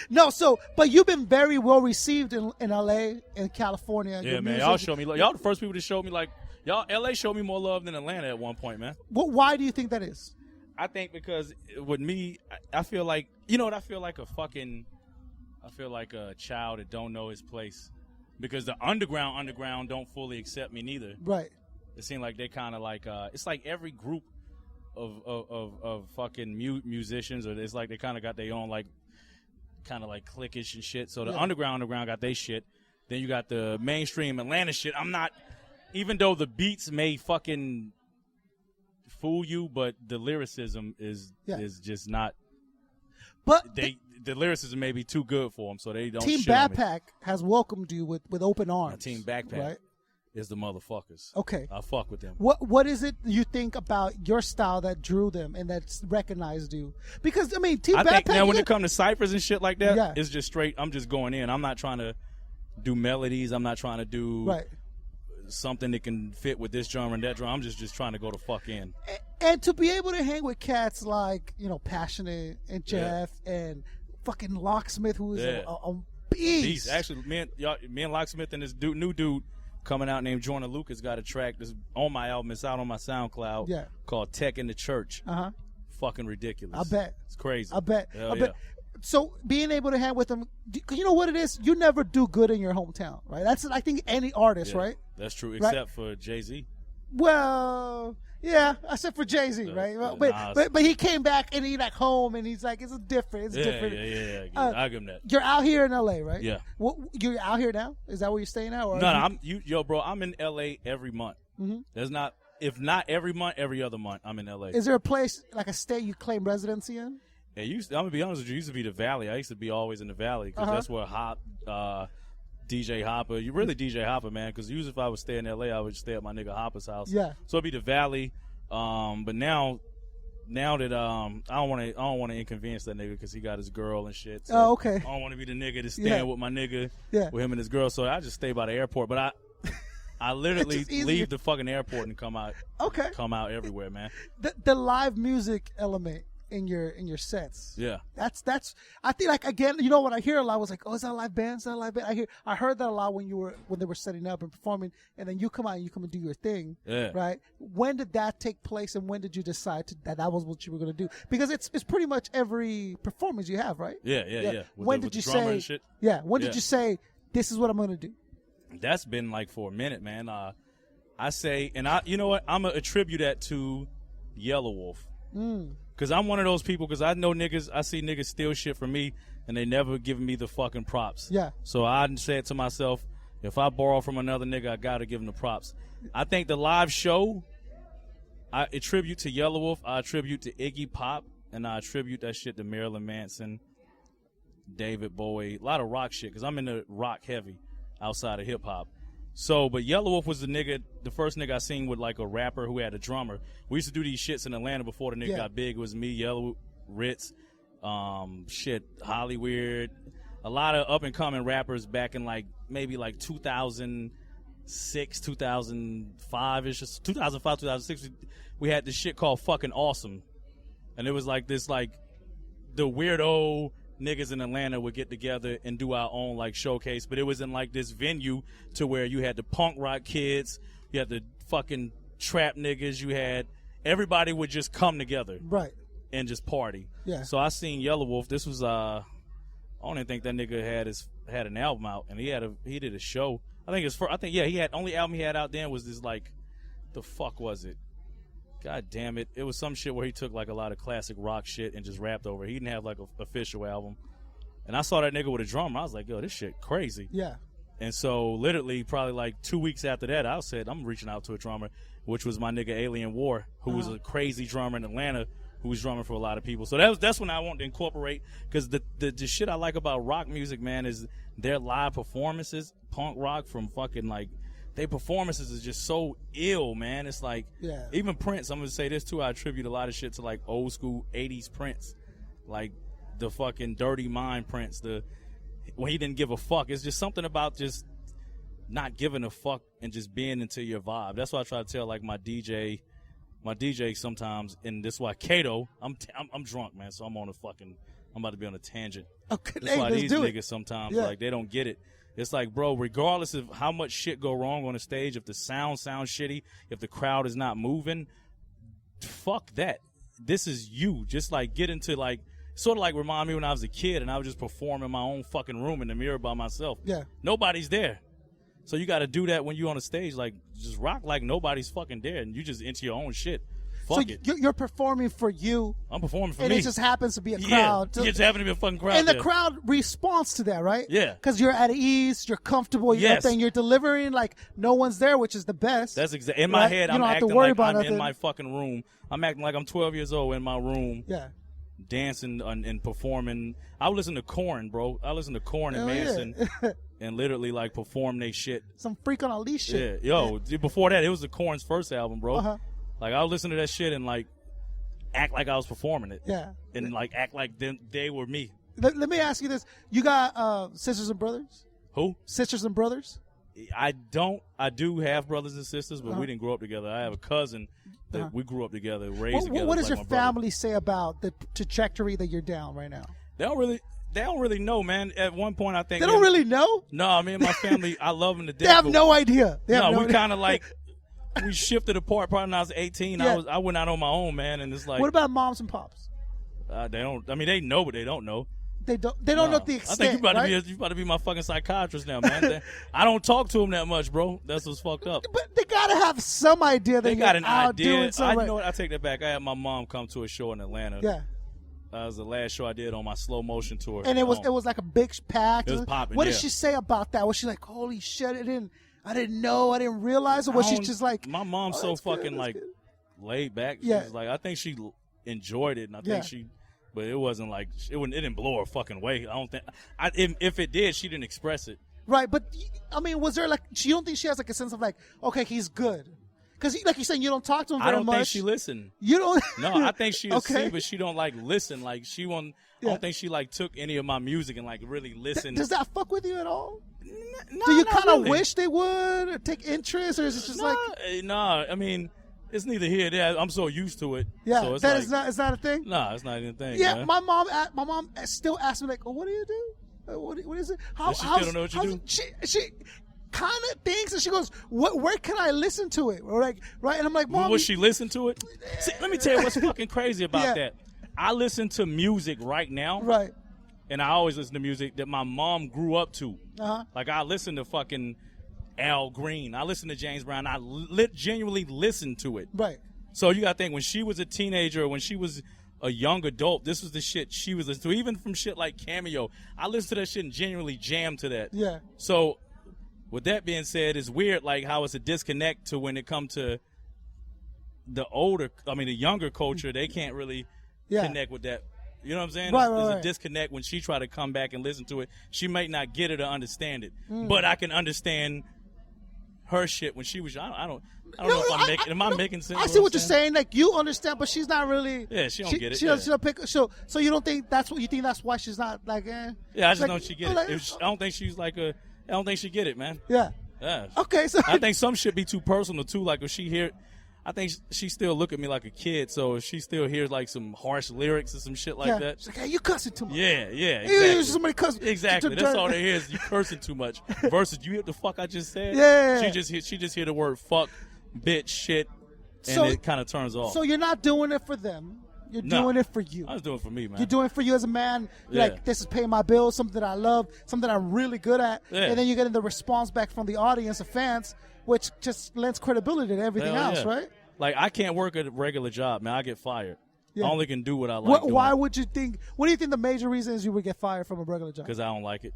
No, but you've been very well received in LA, in California. Yeah, man. Y'all show me love. Y'all the first people to show me LA showed me more love than Atlanta at one point, man. Why do you think that is? I think because with me, I feel like, you know what, I feel like a child that don't know his place. Because the underground don't fully accept me neither. Right. It seems like they kind of like, it's like every group of fucking musicians, or it's like they kind of got their own like, kind of like cliquish and shit. So the underground got their shit. Then you got the mainstream Atlanta shit. I'm not, even though the beats may fucking fool you, but the lyricism is just not. But the lyricism may be too good for them, so they don't. Team Backpack has welcomed you with open arms. Team Backpack, right? Is the motherfuckers. Okay. I fuck with them. What is it you think about your style that drew them and that's recognized you? Because, I mean, Team Backpack... I think now when it comes to ciphers and shit like that, it's just straight, I'm just going in. I'm not trying to do melodies. I'm not trying to do something that can fit with this genre and that genre. I'm just trying to go the fuck in. And to be able to hang with cats like, Passionate and Jeff and fucking Locksmith, who is a beast. Actually, me and Locksmith and this new dude coming out named Jordan Lucas got a track that's on my album. It's out on my SoundCloud called Tech in the Church. Fucking ridiculous. I bet. It's crazy. I bet. So being able to hang with them, you know what it is? You never do good in your hometown, right? That's, I think, any artist, right? That's true, except for Jay-Z. Well... Yeah, except for Jay-Z, right? But he came back and he like home and he's like, it's different. It's different. Yeah. I'll give him that. You're out here in LA, right? Yeah. You're out here now? Is that where you're staying now? Or No, bro. I'm in LA every month. Mm-hmm. There's not, if not every month, every other month, I'm in LA. Is there a place like a state you claim residency in? Yeah, I'm gonna be honest with you. It used to be the Valley. I used to be always in the Valley because that's where DJ Hopper. You really DJ Hopper, man, because usually if I would stay in L.A., I would stay at my nigga Hopper's house. Yeah. So it'd be the Valley. But now that I don't want to inconvenience that nigga because he got his girl and shit. So okay. I don't want to be the nigga that's staying with my nigga, with him and his girl. So I just stay by the airport. But I literally leave the fucking airport and come out. Okay. Come out everywhere, man. The live music element in your sets. Yeah. That's I think, like, again, what I hear a lot was like, oh, is that a live band? Is that a live band? I heard that a lot when they were setting up and performing, and then you come out and do your thing. Yeah. Right? When did that take place, and when did you decide that was what you were going to do? Because it's pretty much every performance you have, right? Yeah. When did you say? Yeah. When did you say this is what I'm going to do? That's been like for a minute, man. I say, and you know what? I'm gonna attribute that to Yellow Wolf. Because I'm one of those people, because I see niggas steal shit from me, and they never give me the fucking props. Yeah. So I said to myself, if I borrow from another nigga, I got to give him the props. I think the live show, I attribute to Yellow Wolf, I attribute to Iggy Pop, and I attribute that shit to Marilyn Manson, David Bowie, a lot of rock shit, because I'm into rock heavy outside of hip-hop. So, but Yellow Wolf was the first nigga I seen with like a rapper who had a drummer. We used to do these shits in Atlanta before the nigga got big. It was me, Yellow Ritz, Hollyweird, a lot of up and coming rappers back in maybe 2006, 2005-ish, 2005, 2006. We had this shit called Fucking Awesome. And it was like this, the weirdo niggas in Atlanta would get together and do our own showcase, but it was in this venue to where you had the punk rock kids, you had the fucking trap niggas, you had everybody would just come together, right, and just party. Yeah. So I seen Yellow Wolf. This was I don't even think that nigga had an album out, and he did a show. He had only album he had out then was this the fuck was it? God damn it. It was some shit where he took a lot of classic rock shit and just rapped over it. He didn't have an official album. And I saw that nigga with a drummer. I was like, yo, this shit crazy. Yeah. And so literally probably 2 weeks after that, I said, I'm reaching out to a drummer, which was my nigga Alien War, who was a crazy drummer in Atlanta who's drumming for a lot of people. So that's when I want to incorporate, because the shit I like about rock music, man, is their live performances. Punk rock from fucking like, their performances is just so ill, man. It's like, even Prince, I'm gonna say this too, I attribute a lot of shit to like old school 80s Prince, like the fucking Dirty Mind Prince, when he didn't give a fuck. It's just something about just not giving a fuck and just being into your vibe. That's why I try to tell like my DJ sometimes, and this is why Kday, I'm drunk, man, so I'm about to be on a tangent. Okay, that's why these niggas sometimes like they don't get it. It's like, bro, regardless of how much shit go wrong on the stage, if the sound sounds shitty, if the crowd is not moving, fuck that. This is you. Just like get into like, sort of like remind me when I was a kid and I would just perform in my own fucking room in the mirror by myself. Yeah. Nobody's there. So you got to do that when you're on the stage. Like, just rock like nobody's fucking there, and you just into your own shit. Fuck it. You're performing for you. I'm performing for me. And it just happens to be a crowd. Yeah, it just happens to be a fucking crowd. And the crowd responds to that, right? Yeah. Because you're at ease, you're comfortable, you're delivering like no one's there, which is the best. That's exactly. In my head, I'm acting like I'm in my fucking room. I'm acting like I'm 12 years old in my room. Yeah. Dancing and performing. I would listen to Korn, bro. I listen to Korn and Manson and literally like perform they shit. Some Freak on a Leash shit. Yeah, yo. Before that, it was the Korn's first album, bro. Like I would listen to that shit and like act like I was performing it. Yeah. And like act like they were me. Let me ask you this: you got sisters and brothers? Who? Sisters and brothers? I don't. I do have brothers and sisters, but we didn't grow up together. I have a cousin that we grew up together, raised together. What does your family say about the trajectory that you're down right now? They don't really know, man. At one point, I think they don't really know. No, I mean my family. I love them to death. They have no idea. We kind of like we shifted apart. Probably when I was 18. Yeah. I went out on my own, man, and it's like. What about moms and pops? They don't. I mean, they know, but they don't know. They don't know the extent. I think you about to be my fucking psychiatrist now, man. I don't talk to them that much, bro. That's what's fucked up. But they gotta have some idea. They got an idea. You know what? I take that back. I had my mom come to a show in Atlanta. Yeah. That was the last show I did on my slow motion tour. And it was like a big pack. It was popping. What did she say about that? Was she like, "Holy shit! I didn't know. I didn't realize"? Or was she just like, my mom's so fucking like laid back? Yeah. She's like, I think she enjoyed it, and I think she. But it wasn't like it didn't blow her fucking away. I don't think. If it did, she didn't express it. Right, but I mean, was there like? You don't think she has like a sense of like, okay, he's good, because like you're saying, you don't talk to him very much. I don't think she listened. You don't. No, I think she'll see, but she don't like listen. Like she won't. I don't think she like took any of my music and like really listened. Does that fuck with you at all? No, do you kind of wish they would or take interest, or is it just like? No, I mean. It's neither here nor there. I'm so used to it. Yeah, so it's that like, it's not a thing. Nah, it's not even a thing. Yeah, man. my mom still asks me like, "Oh, what do you do? What is it? She still don't know what you do." She kind of thinks, and she goes, "Where can I listen to it?" Or like, right? And I'm like, "Mom, would she listen to it?" See, let me tell you what's fucking crazy about that. I listen to music right now, right? And I always listen to music that my mom grew up to. Like I listen to fucking Al Green. I listen to James Brown. I genuinely listen to it. Right. So you got to think, when she was a teenager, when she was a young adult, this was the shit she was listening to. Even from shit like Cameo, I listened to that shit and genuinely jammed to that. Yeah. So with that being said, it's weird like how it's a disconnect to when it comes to the younger culture. They can't really connect with that. You know what I'm saying? There's a disconnect when she try to come back and listen to it. She might not get it or understand it. But I can understand her shit when she was. I don't know if I'm making. Am I making sense? I see what you're saying. Like you understand, but she's not really. Yeah, she don't get it. She don't pick. So you don't think that's what you think? That's why she's not like. Yeah, I just know she get it. I don't think she's like a. I don't think she get it, man. Yeah. Yeah. Okay, so I think some shit be too personal too. Like if she hear, I think she still look at me like a kid. So if she still hears like some harsh lyrics or some shit like that. She's like, "Hey, you cussing too much." Yeah, exactly. Somebody cuss. Exactly. That's all they hear is you cursing too much. Versus you hear the fuck I just said. Yeah. She just hear the word fuck, bitch, shit, and it kind of turns off. So you're not doing it for them. You're doing it for you. I was doing it for me, man. You're doing it for you as a man. You're like, this is paying my bills, something that I love, something I'm really good at. Yeah. And then you're getting the response back from the audience, the fans, which just lends credibility to everything else, right? Like, I can't work a regular job, man. I get fired. Yeah. I only can do what I like doing. Why would you think? What do you think the major reason is you would get fired from a regular job? Because I don't like it.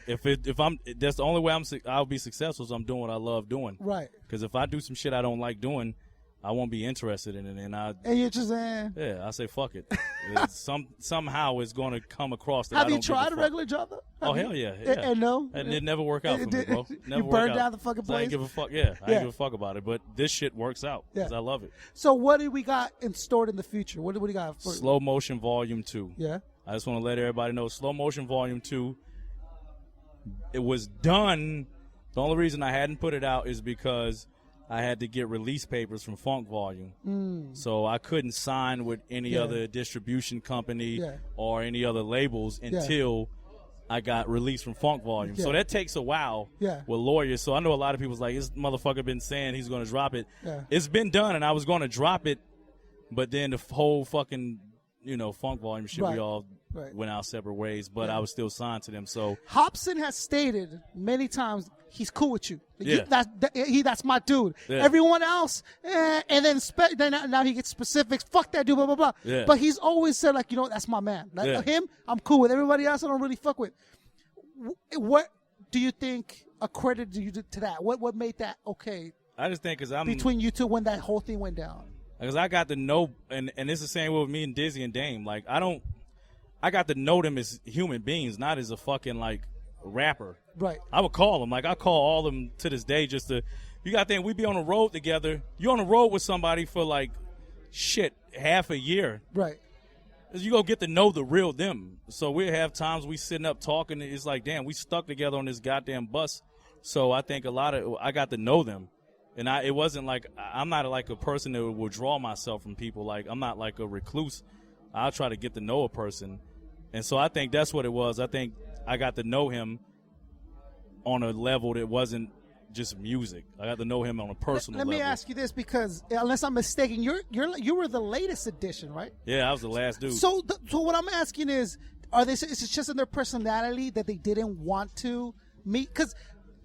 That's the only way I'll be successful is I'm doing what I love doing. Right. Because if I do some shit I don't like doing, I won't be interested in it, and you're just saying, I say fuck it. Somehow it's going to come across that. Have I you don't tried give a fuck. regular job though? Oh hell yeah. And no, and it never worked out for me, bro. Never you worked burned out. down the fucking So I place. ain't give a fuck. Yeah, I ain't give a fuck about it. But this shit works out because I love it. So what do we got in store in the future? What do we got for Slow Motion Volume 2? Yeah. I just want to let everybody know Slow Motion Volume 2. It was done. The only reason I hadn't put it out is because I had to get release papers from Funk Volume. So I couldn't sign with any other distribution company or any other labels until I got released from Funk Volume. So that takes a while with lawyers. So I know a lot of people's like, this motherfucker been saying he's going to drop it. It's been done, and I was going to drop it, but then the whole fucking, Funk Volume shit, we all went our separate ways, but I was still signed to them. So Hopsin has stated many times he's cool with you. That's my dude. Yeah. Everyone else, and then now he gets specifics. Fuck that dude, blah blah blah. Yeah. But he's always said like, that's my man. Like, him, I'm cool with. Everybody else, I don't really fuck with. What do you think accredited you to that? What made that okay? I just think because I'm between you two when that whole thing went down. Because I got to know, and it's the same with me and Dizzy and Dame. Like I got to know them as human beings, not as a fucking like rapper. Right. I would call them. Like I call all of them to this day just to. You got to think we be on the road together. You're on the road with somebody for like half a year. Right. You gonna get to know the real them. So we have times we sitting up talking. It's like, damn, we stuck together on this goddamn bus. So I think I got to know them. And it wasn't like I'm not like a person that will withdraw myself from people. Like I'm not like a recluse. I'll try to get to know a person. And so I think that's what it was. I think I got to know him on a level that wasn't just music. I got to know him on a personal level. Let me ask you this, because unless I'm mistaken, you were the latest edition, right? Yeah, I was the last dude. So what I'm asking is it just in their personality that they didn't want to meet? Because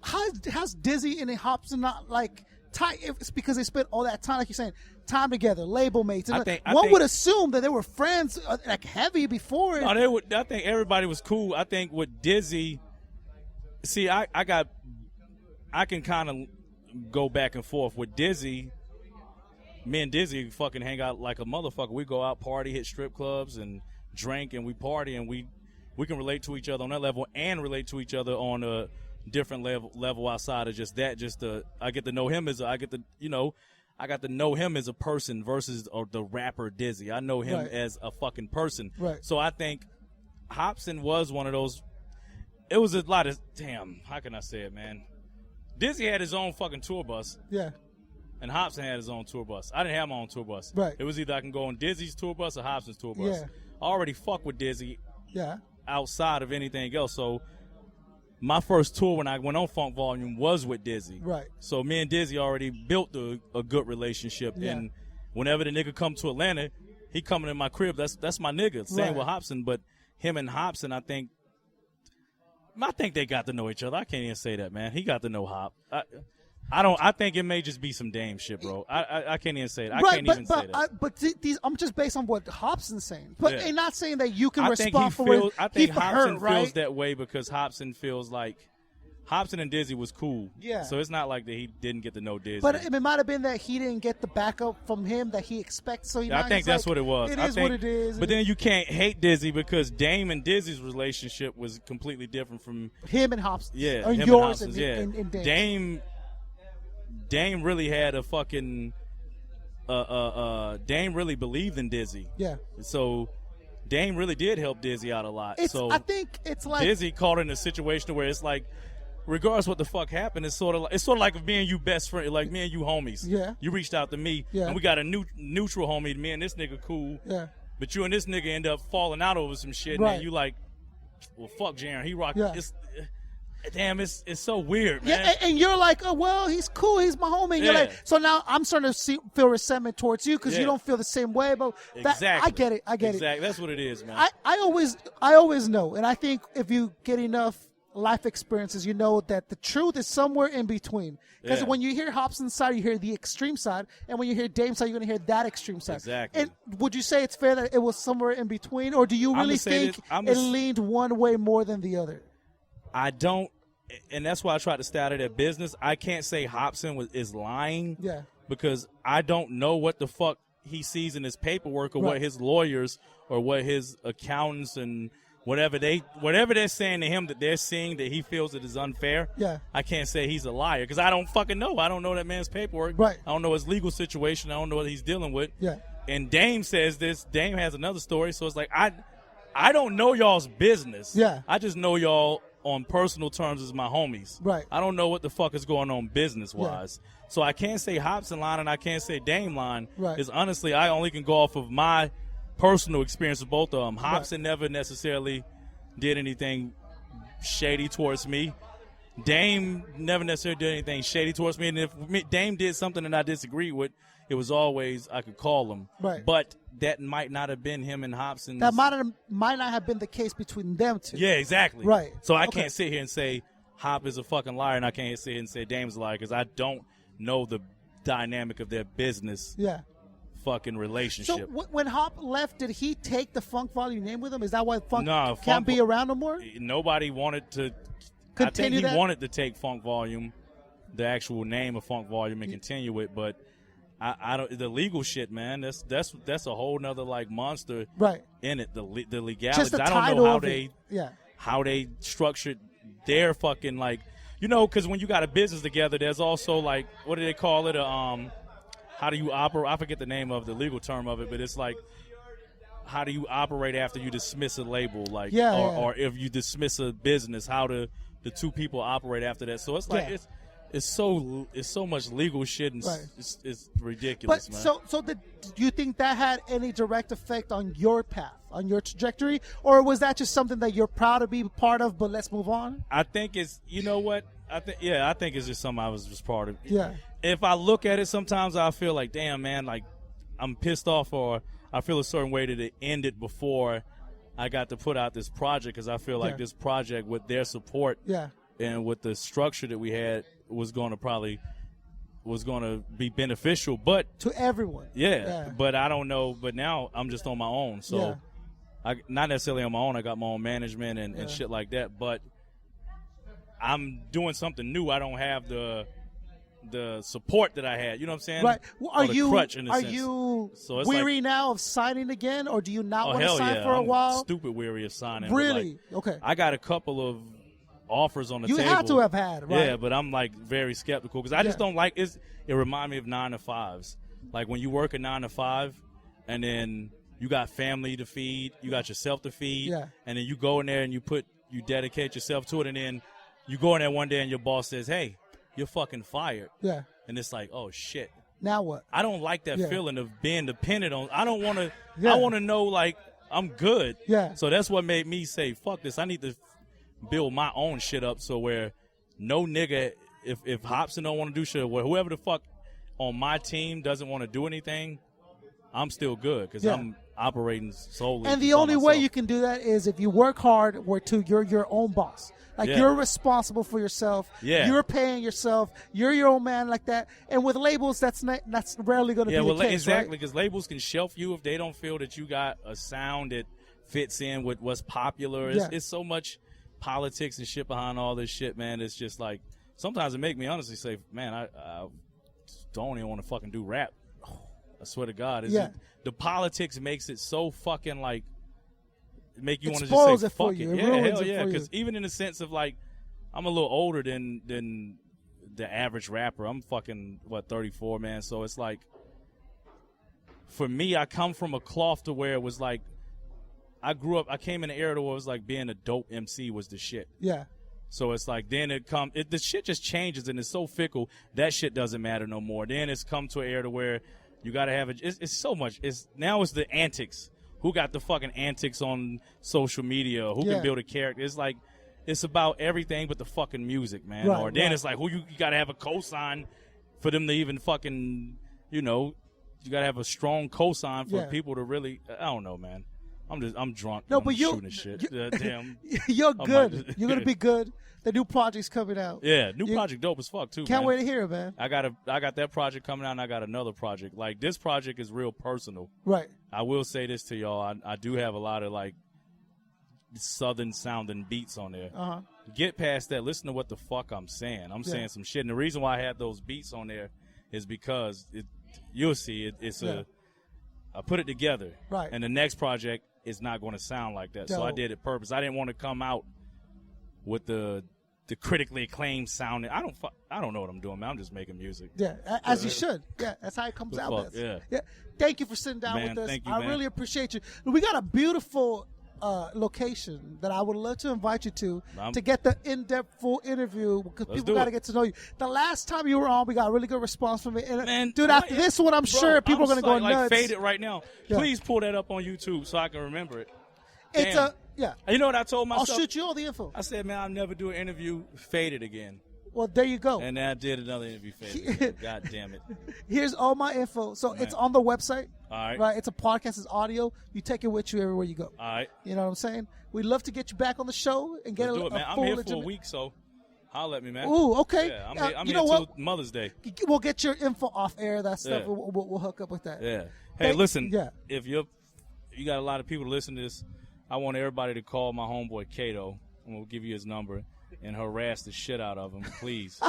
how's Dizzy and Hopsin not like tight? It's because they spent all that time, like you're saying, time together, label mates. And one would assume that they were friends, like heavy before. No, I think everybody was cool. I think with Dizzy, see, I can kind of go back and forth with Dizzy. Me and Dizzy fucking hang out like a motherfucker. We go out, party, hit strip clubs, and drink, and we party, and we can relate to each other on that level and relate to each other on a different level outside of just that. I get to know him I got to know him as a person versus the rapper Dizzy. I know him as a fucking person. Right. So I think Hopsin was one of those. It was a lot of how can I say it, man? Dizzy had his own fucking tour bus. Yeah. And Hopsin had his own tour bus. I didn't have my own tour bus. Right. It was either I can go on Dizzy's tour bus or Hopsin's tour bus. Yeah. I already fuck with Dizzy. Yeah. Outside of anything else. So my first tour when I went on Funk Volume was with Dizzy. Right. So me and Dizzy already built a good relationship. Yeah. And whenever the nigga come to Atlanta, he coming in my crib. That's my nigga. Same with Hopsin, but him and Hopsin, I think they got to know each other. I can't even say that, man. He got to know Hop. I think it may just be some Dame shit, bro. I can't even say it. I can't even say that. I'm just based on what Hopsin's saying. But I'm not saying that you can respond for it. I think Hopsin feels that way because Hopsin feels like Hopsin and Dizzy was cool. Yeah. So it's not like that he didn't get to know Dizzy. But it might have been that he didn't get the backup from him that he expects. So I think that's what it was. It is what it is. But then you can't hate Dizzy because Dame and Dizzy's relationship was completely different from him and Hopsin. Yeah. Or him yours and and Dame. Dame really had a fucking Dame really believed in Dizzy. Yeah. So Dame really did help Dizzy out a lot. I think it's like Dizzy caught in a situation where it's like, regardless what the fuck happened, it's sort of like me and you best friend, like me and you homies. Yeah. You reached out to me, and we got a neutral homie. Me and this nigga cool. Yeah. But you and this nigga end up falling out over some shit, and you like, well, fuck Jarren. He rocked. Yeah. It's so weird, man. Yeah, and you're like, oh well, he's cool, he's my homie. And you're like, so now I'm starting to feel resentment towards you because you don't feel the same way. But exactly. I get it. Exactly. That's what it is, man. I always know, and I think if you get enough life experiences, you know that the truth is somewhere in between. Because when you hear Hopsin's side, you hear the extreme side, and when you hear Dame's side, you're going to hear that extreme side. Exactly. And would you say it's fair that it was somewhere in between, or do you really think it leaned one way more than the other? I don't, and that's why I tried to stay out of that business. I can't say Hopsin is lying. Yeah. because I don't know what the fuck he sees in his paperwork or what his lawyers or what his accountants and whatever they're saying to him that they're seeing that he feels it is unfair. Yeah. I can't say he's a liar because I don't fucking know. I don't know that man's paperwork. Right. I don't know his legal situation. I don't know what he's dealing with. Yeah. And Dame says this. Dame has another story. So it's like I don't know y'all's business. Yeah. I just know y'all on personal terms as my homies. Right. I don't know what the fuck is going on business-wise. Yeah. So I can't say Hopsin line and I can't say Dame line. Right. Because honestly, I only can go off of my personal experience with both of them. Hopsin never necessarily did anything shady towards me. Dame never necessarily did anything shady towards me. And if Dame did something that I disagreed with, it was always I could call him. Right. But that might not have been him and Hopsin. That might not have been the case between them two. Yeah, exactly. Right. So I can't sit here and say Hop is a fucking liar, and I can't sit here and say Dame's a liar because I don't know the dynamic of their business. Yeah. Fucking relationship. So when Hop left, did he take the Funk Volume name with him? Is that why Funk can't can't be around no more? Nobody wanted to. Continue I think he that? wanted to take Funk Volume, the actual name of Funk Volume, and continue it, but I don't. The legal shit, man. That's a whole nother like monster. Right. In it, the legalities. Just the I don't title know how of they. Yeah. How they structured their fucking like, because when you got a business together, there's also like, what do they call it? How do you operate? I forget the name of the legal term of it, but it's like, how do you operate after you dismiss a label, like, or if you dismiss a business, how do the two people operate after that? So it's like it's so much legal shit and it's ridiculous, but man. So do you think that had any direct effect on your path, on your trajectory, or was that just something that you're proud to be part of? But let's move on. I think it's what I think it's just something I was just part of. Yeah. If I look at it, sometimes I feel like, damn, man, like I'm pissed off, or I feel a certain way that it ended before I got to put out this project, because I feel like this project, with their support and with the structure that we had, was going to be beneficial, but to everyone. Yeah, but I don't know. But now I'm just on my own, so I not necessarily on my own. I got my own management and shit like that, but I'm doing something new. I don't have the support that I had. You know what I'm saying? Right. Well, are you weary like, now of signing again, or do you not want to hell sign for a I'm while? Stupid weary of signing. Really? Like, okay. I got a couple of offers on the table. You have to have had, right? Yeah, but I'm like very skeptical because I just don't like it. It reminds me of 9 to 5s. Like when you work a 9 to 5, and then you got family to feed, you got yourself to feed, and then you go in there and you dedicate yourself to it, and then you go in there one day and your boss says, "Hey, you're fucking fired." Yeah. And it's like, oh shit. Now what? I don't like that feeling of being dependent on. I don't want to. I want to know like I'm good. Yeah. So that's what made me say, fuck this. I need to build my own shit up so where no nigga, if Hopsin don't want to do shit, or whoever the fuck on my team doesn't want to do anything, I'm still good because I'm operating solely. And the only way you can do that is if you work hard, you're your own boss. Like you're responsible for yourself. Yeah. You're paying yourself. You're your own man like that. And with labels, that's rarely going to be the case, exactly, right? because labels can shelf you if they don't feel that you got a sound that fits in with what's popular. It's so much politics and shit behind all this shit, man. It's just like sometimes it make me honestly say, man, I don't even want to fucking do rap. I swear to God. The politics makes it so fucking like make you want to just say fuck it. Hell yeah. Because even in the sense of like, I'm a little older than the average rapper. I'm fucking 34, man. So it's like, for me, I come from a cloth to where it was like, I came in an era where it was like being a dope MC was the shit. Yeah. So it's like then the shit just changes and it's so fickle that shit doesn't matter no more. Then it's come to an era where you got to have it's so much. Now it's the antics. Who got the fucking antics on social media? Who can build a character? It's like, it's about everything but the fucking music, man. Right, or then it's like, who you got to have a cosign for them to even fucking, you got to have a strong cosign for people to really, I don't know, man. I'm drunk. No, I'm but shooting shit. Damn. You're good. You're going to be good. The new project's coming out. Yeah, new project dope as fuck, too, Can't wait to hear it, man. I got that project coming out, and I got another project. Like, this project is real personal. Right. I will say this to y'all. I do have a lot of, like, southern-sounding beats on there. Uh-huh. Get past that. Listen to what the fuck I'm saying. I'm saying some shit. And the reason why I had those beats on there is because you'll see it's I put it together, right? And the next project is not going to sound like that. Dope. So I did it purpose. I didn't want to come out with the critically acclaimed sound. I don't know what I'm doing, man. I'm just making music. Yeah, as you should. Yeah, that's how it comes out. Yeah. Thank you for sitting down man, with us. Thank you, I really appreciate you. We got a beautiful location that I would love to invite you to get the in-depth full interview because people got to get to know you. The last time you were on, we got a really good response from it. And man, dude, after this one, I'm sure people are going to go nuts. Fade it right now. Yeah. Please pull that up on YouTube so I can remember it. Damn. Yeah. You know what I told myself? I'll shoot you all the info. I said, man, I'll never do an interview faded again. Well, there you go. And then I did another interview faded. God damn it. Here's all my info. So it's on the website. All right. Right. It's a podcast. It's audio. You take it with you everywhere you go. All right. You know what I'm saying? We'd love to get you back on the show and get Let's do it, man. full I'm here for a week, so holler at me, man. Ooh, okay. Yeah, I'm you here know till what? Mother's Day. We'll get your info off air. That stuff. Yeah. We'll hook up with that. Yeah. Hey, listen. Yeah. If you got a lot of people to listen to this, I want everybody to call my homeboy Kday. I'm gonna give you his number and harass the shit out of him, please.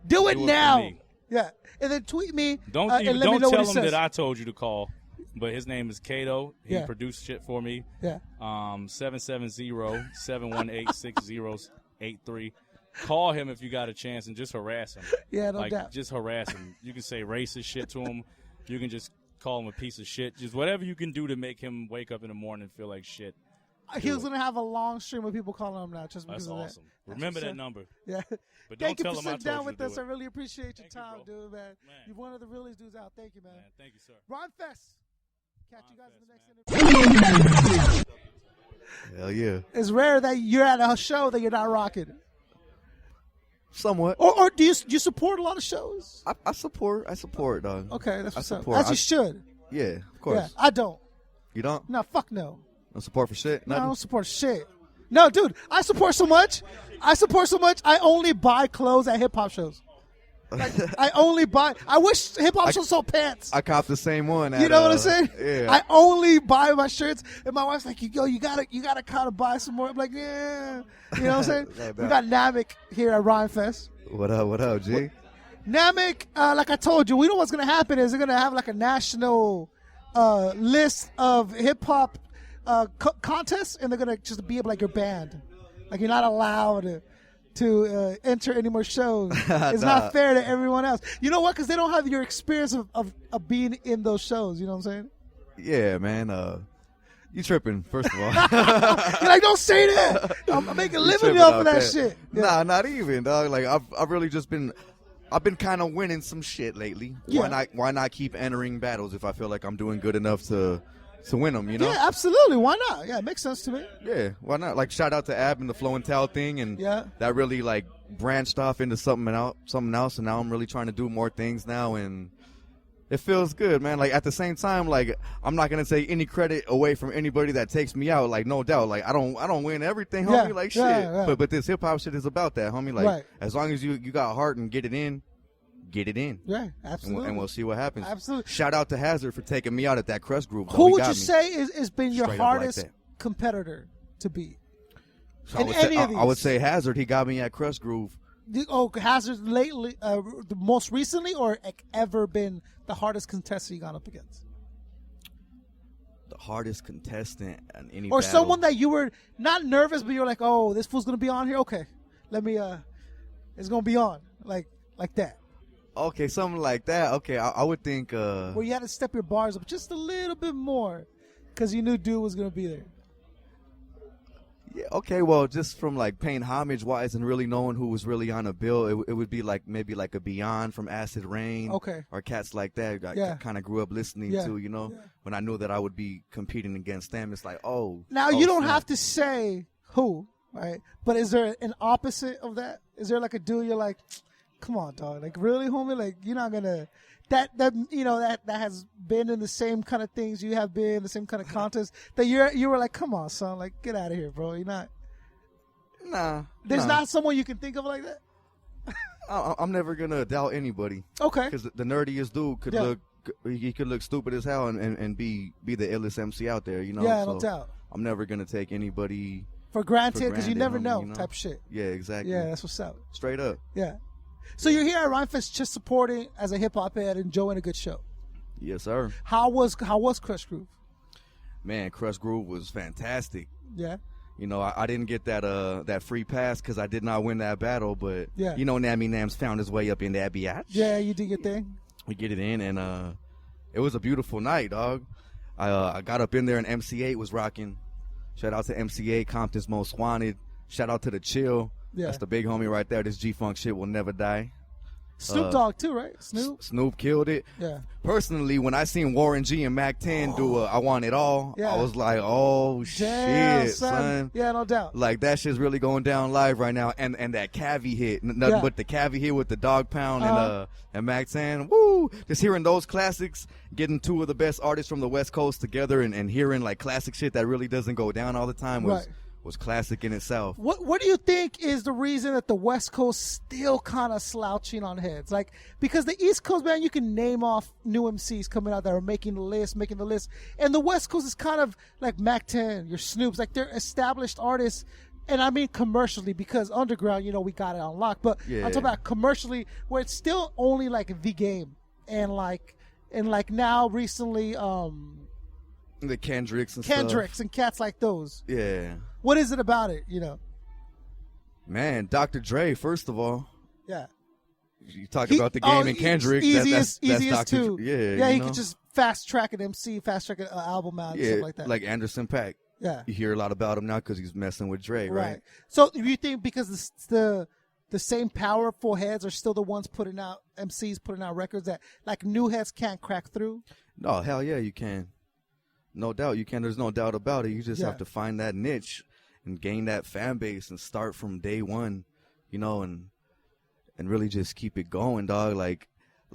Do it now. For me. Yeah, and then tweet me. Don't let me know tell what him he says. that I told you to call. But his name is Kday. He produced shit for me. Yeah. 770-718-6083. Call him if you got a chance and just harass him. Yeah, no doubt. Just harass him. You can say racist shit to him. You can just call him a piece of shit. Just whatever you can do to make him wake up in the morning and feel like shit. He was going to have a long stream of people calling him now just because That's of awesome. that. Remember that number. Yeah. But thank you don't for tell him I sitting down told you with to us. do I it. really appreciate your time, you, dude, man. You're one of the realest dudes out. Thank you, man. Thank you, sir. Rhymefest. Catch you guys in the next interview. Hell yeah. It's rare that you're at a show that you're not rocking. Somewhat. Or do you support a lot of shows? I support, dog. Okay, that's what's up. support. As you should. Yeah, of course. Yeah, I don't. You don't? No, fuck no. No support for shit? No, I Nothing? don't support shit. No, dude, I support so much. I only buy clothes at hip-hop shows. Like, I only buy. I wish hip-hop shows sold pants. I copped the same one. You know what I'm saying? Yeah. I only buy my shirts, and my wife's like, "Yo, you gotta kind of buy some more." I'm like, "Yeah," you know what I'm saying? We got Namek here at Rhymefest. What up, G? Namek, like I told you, we know what's gonna happen is they're gonna have like a national list of hip hop contests, and they're gonna just be like your band. Like you're not allowed to enter any more shows. It's not fair to everyone else. You know what? Because they don't have your experience of being in those shows. You know what I'm saying? Yeah, man. You tripping, first of all. You're like, don't say that. I'm making a living off of that shit. Yeah. Nah, not even, dog. Like I've really just been. I've been kind of winning some shit lately. Yeah. Why not keep entering battles if I feel like I'm doing good enough to win them, you know? Yeah, absolutely. Why not? Yeah, it makes sense to me. Yeah, why not? Like, shout out to Ab and the Flow and Tell thing, and that really, like, branched off into something else, and now I'm really trying to do more things now, and it feels good, man. Like, at the same time, like, I'm not going to take any credit away from anybody that takes me out, like, no doubt. Like, I don't win everything, homie, like, shit. Yeah. But this hip-hop shit is about that, homie. Like, as long as you got heart and get it in. Yeah, absolutely. And we'll see what happens. Absolutely. Shout out to Hazard for taking me out at that Crest group. Who would you say has been your hardest like competitor to beat? So I would say Hazard. He got me at Crest Groove. Hazard lately, the most recently, or ever been the hardest contestant you gone up against? The hardest contestant in any or battle. Someone that you were not nervous, but you were like, oh, this fool's gonna be on here. Okay, let me. It's gonna be on like that. Okay, something like that. Okay, I would think. Where you had to step your bars up just a little bit more, because you knew dude was gonna be there. Yeah. Okay. Well, just from like paying homage wise and really knowing who was really on a bill, it would be like maybe like a Beyond from Acid Rain. Okay. Or cats like that. I kind of grew up listening to. You know, when I knew that I would be competing against them, it's like, oh. Now you don't have to say who, right? But is there an opposite of that? Is there like a dude you're like, come on, dog. Like, really, homie? Like, you're not going to – that has been in the same kind of things you have been, the same kind of contests, that you were like, come on, son. Like, get out of here, bro. You're not – Nah. There's not someone you can think of like that? I'm never going to doubt anybody. Okay. Because the nerdiest dude could look – he could look stupid as hell and be the illest MC out there, you know? Yeah, no doubt. I'm never going to take anybody – for granted, because you never know, you know? type shit. Yeah, exactly. Yeah, that's what's up. Straight up. Yeah. So you're here at Rhymefest just supporting as a hip hop head, enjoying a good show. Yes, sir. How was Crush Groove? Man, Crush Groove was fantastic. Yeah. You know, I didn't get that free pass because I did not win that battle, but yeah. You know, Nami Nams found his way up in that biatch. Yeah, you did your thing. We get it in, and it was a beautiful night, dog. I got up in there, and MC8 was rocking. Shout out to MC8, Compton's Most Wanted. Shout out to the Chill. Yeah. That's the big homie right there. This G-Funk shit will never die. Snoop Dogg too, right? Snoop killed it. Yeah. Personally, when I seen Warren G and Mac 10 do I Want It All, yeah. I was like, oh, damn, shit, son. Yeah, no doubt. Like, that shit's really going down live right now. And that Cavi hit, nothing but the Cavi hit with the Dog Pound and Mac 10. Woo! Just hearing those classics, getting two of the best artists from the West Coast together and hearing, like, classic shit that really doesn't go down all the time was classic in itself. What do you think is the reason that the West Coast still kind of slouching on heads? Like, because the East Coast, man, you can name off new MCs coming out that are making the list, and the West Coast is kind of like Mac 10, your Snoops, like they're established artists, and I mean commercially, because underground, you know, we got it on lock, but I'm talking about commercially, where it's still only like the game, and now recently, the Kendricks stuff. And cats like those. Yeah. What is it about it, you know? Man, Dr. Dre, first of all. Yeah. You talk about the game and Kendrick. That's Dr. too. Yeah, he could just fast track an MC, fast track an album out, and stuff like that. Like Anderson .Paak. Yeah. You hear a lot about him now because he's messing with Dre, right? So you think because the same powerful heads are still the ones putting out MCs, putting out records that like new heads can't crack through? No, hell yeah, you can. No doubt you can. There's no doubt about it. You just have to find that niche and gain that fan base and start from day one, you know, and really just keep it going, dog. Like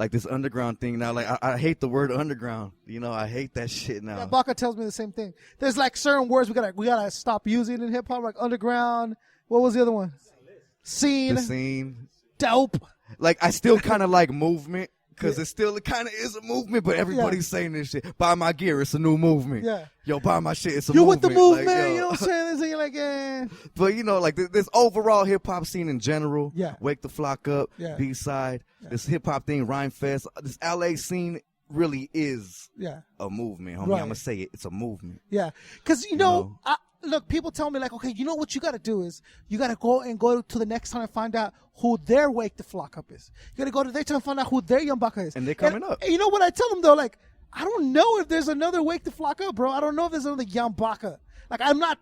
this underground thing now. Like I hate the word underground. You know, I hate that shit now. Yeah, Baca tells me the same thing. There's like certain words we gotta stop using in hip hop, like underground. What was the other one? Scene. The scene. Dope. Like I still kind of like movement. Because it still kind of is a movement, but everybody's saying this shit. Buy my gear, it's a new movement. Yeah. Yo, buy my shit, it's a you movement. You with the movement, like, you know what I'm saying? So you're like, eh. But, you know, like this overall hip-hop scene in general, Wake the Flock Up, B-Side, this hip-hop thing, Rhymefest, this L.A. scene really is a movement, homie. I'm going to say it. It's a movement. Yeah. Because, you know look, people tell me, like, okay, you know what you got to do is you got to go to the next town and find out who their Wake the Flock Up is. You got to go to their town and find out who their Young Baca is. And they're coming up. And you know what I tell them, though? Like, I don't know if there's another Wake the Flock Up, bro. I don't know if there's another Young Baca. Like, I'm not,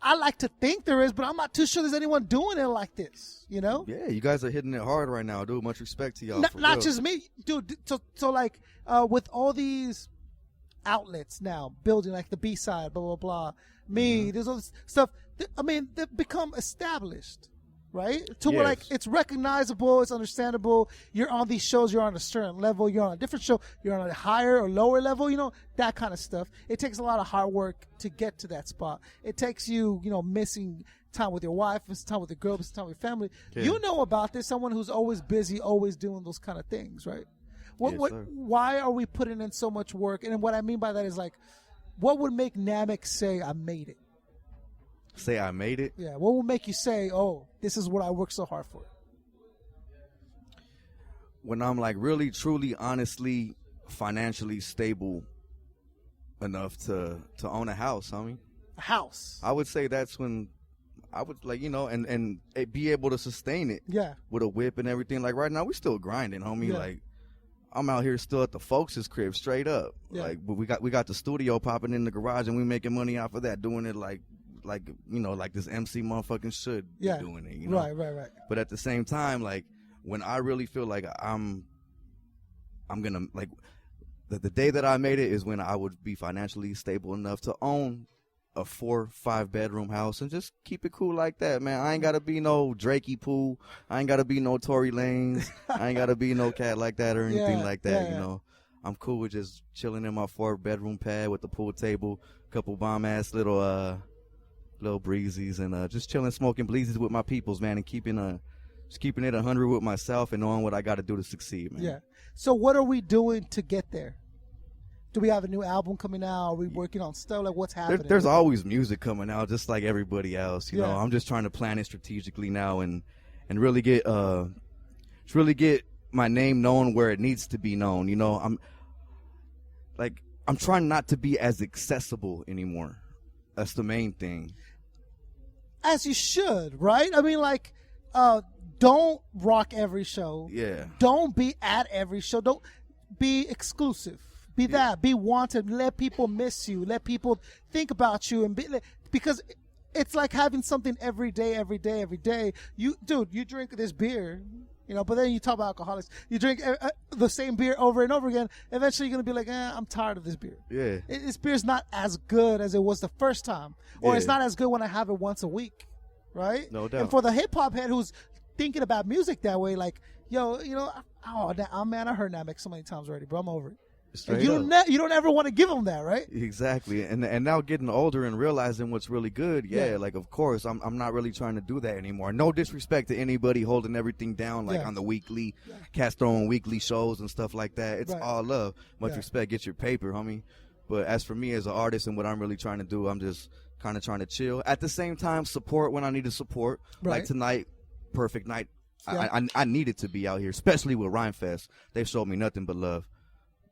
I like to think there is, but I'm not too sure there's anyone doing it like this, you know? Yeah, you guys are hitting it hard right now, dude. Much respect to y'all. Not just me, dude. So like, with all these outlets now building, like the B-side, blah, blah, blah, there's all this stuff. I mean, they've become established, right? To where, like, it's recognizable, it's understandable. You're on these shows, you're on a certain level. You're on a different show, you're on a higher or lower level, you know, that kind of stuff. It takes a lot of hard work to get to that spot. It takes you, you know, missing time with your wife, missing time with your girl, missing time with your family. Yeah. You know about this, someone who's always busy, always doing those kind of things, right? Why are we putting in so much work? And what I mean by that is, like, what would make Namek say, I made it? Say I made it? Yeah. What would make you say, oh, this is what I worked so hard for? When I'm, like, really, truly, honestly, financially stable enough to own a house, homie. A house? I would say that's when I would, like, you know, and be able to sustain it. Yeah. With a whip and everything. Like, right now, we still grinding, homie. Yeah. Like, I'm out here still at the folks' crib, straight up. Yeah. Like, but we got the studio popping in the garage, and we making money off of that, doing it like you know, like this MC motherfucking should be doing it. You know? Right. But at the same time, like, when I really feel like I'm gonna, like, the day that I made it is when I would be financially stable enough to own a 4-5 bedroom house and just keep it cool like that, man. I ain't gotta be no Drakey Pooh. I ain't gotta be no Tory Lanez. I ain't gotta be no cat like that or anything like that. You know, I'm cool with just chilling in my 4-bedroom pad with the pool table, couple bomb ass little breezies, and just chilling, smoking bleezes with my peoples, man, and keeping it 100 with myself and knowing what I got to do to succeed, man. Yeah. So what are we doing to get there? Do we have a new album coming out? Are we working on stuff? Like, what's happening? There's always music coming out, just like everybody else. You know, I'm just trying to plan it strategically now and really get really get my name known where it needs to be known. You know, I'm trying not to be as accessible anymore. That's the main thing. As you should, right? I mean, like, don't rock every show. Yeah. Don't be at every show. Don't be exclusive. Be that. Be wanted. Let people miss you. Let people think about you. Because it's like having something every day. You drink this beer, you know, but then you talk about alcoholics. You drink the same beer over and over again. Eventually, you're going to be like, I'm tired of this beer. Yeah. This beer's not as good as it was the first time. Or it's not as good when I have it once a week, right? No doubt. And for the hip-hop head who's thinking about music that way, like, yo, you know, man, I heard Namek so many times already, bro. I'm over it. You don't ever want to give them that, right? Exactly. And now getting older and realizing what's really good, like, of course, I'm not really trying to do that anymore. No disrespect to anybody holding everything down, like on the weekly, cast throwing weekly shows and stuff like that. It's all love. Much respect. Get your paper, homie. But as for me as an artist and what I'm really trying to do, I'm just kind of trying to chill. At the same time, support when I need to support. Right. Like tonight, perfect night. I needed to be out here, especially with Rhymefest. They've showed me nothing but love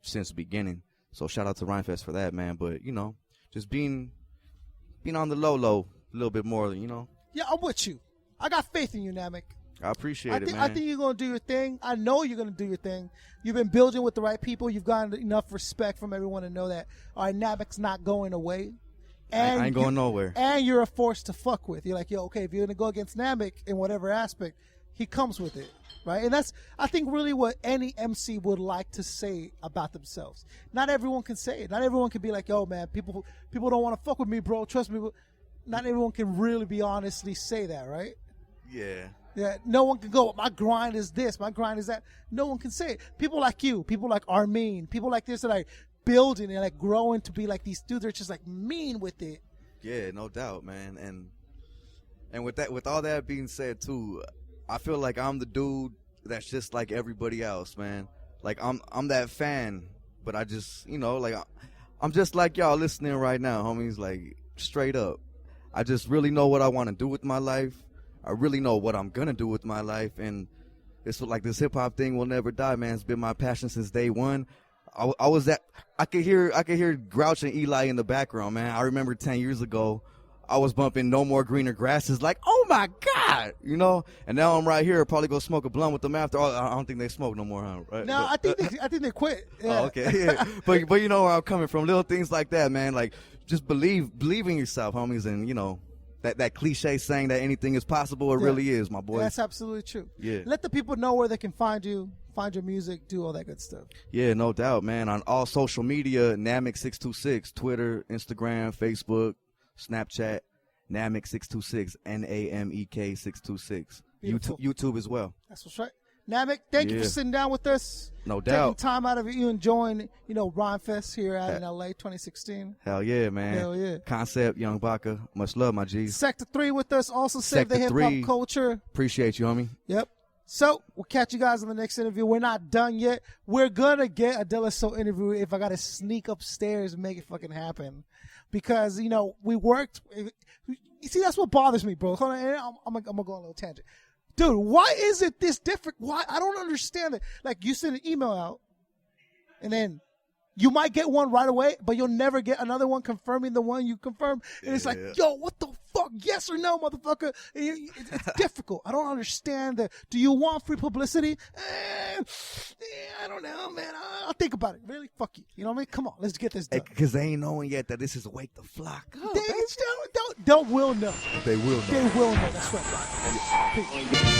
since the beginning. So shout out to Rhymefest for that, man. But, you know, just being on the low a little bit more, you know. Yeah, I'm with you. I got faith in you, Namek. I appreciate it, man. I think you're going to do your thing. I know you're going to do your thing. You've been building with the right people. You've gotten enough respect from everyone to know that, all right, Namek's not going away. And I ain't going nowhere. And you're a force to fuck with. You're like, yo, okay, if you're going to go against Namek in whatever aspect, he comes with it, right? And that's, I think, really what any MC would like to say about themselves. Not everyone can say it. Not everyone can be like, yo, man, people don't want to fuck with me, bro. Trust me. Not everyone can really be honestly say that, right? Yeah. Yeah, no one can go, my grind is this, my grind is that. No one can say it. People like you, people like Armin, people like this that are building and like growing to be like these dudes that are just like mean with it. Yeah, no doubt, man. And with all that being said too, I feel like I'm the dude that's just like everybody else, man. Like I'm that fan, but I just, you know, like I'm just like y'all listening right now, homies, like straight up. I just really know what I want to do with my life. I really know what I'm gonna do with my life, and it's like this hip hop thing will never die, man. It's been my passion since day one. I could hear Grouch and Eli in the background, man. I remember 10 years ago, I was bumping No More Greener Grasses, like, oh my God, you know. And now I'm right here, probably go smoke a blunt with them after. I don't think they smoke no more, huh? Right? No, I think they quit. Yeah. Oh, okay, yeah. but you know where I'm coming from. Little things like that, man. Like just believe in yourself, homies, and you know. That cliche saying that anything is possible, it really is, my boy. That's absolutely true. Yeah. Let the people know where they can find you, find your music, do all that good stuff. Yeah, no doubt, man. On all social media, Namek626, Twitter, Instagram, Facebook, Snapchat, Namek626, Namek 626. YouTube as well. That's what's right. Namek, thank you for sitting down with us. No doubt. Taking time out of you enjoying, you know, Rhymefest here out in LA 2016. Hell yeah, man. Hell yeah. Concept, Young Baca. Much love, my G's. Sector 3 with us. Also save the hip-hop culture. Appreciate you, homie. Yep. So, we'll catch you guys in the next interview. We're not done yet. We're going to get a De La Soul interview if I got to sneak upstairs and make it fucking happen. Because, you know, we worked. You see, that's what bothers me, bro. Hold on. I'm going to go on a little tangent. Dude, why is it this different? Why? I don't understand it. Like, you send an email out, and then you might get one right away, but you'll never get another one confirming the one you confirmed. And it's like, yo, what the fuck? Yes or no, motherfucker? It's difficult. I don't understand that. Do you want free publicity? I don't know, man. I'll think about it. Really? Fuck you. You know what I mean? Come on, let's get this done. Because they ain't knowing yet that this is Wake the Flock. They will know. They will know. They will know. That's right. Peace.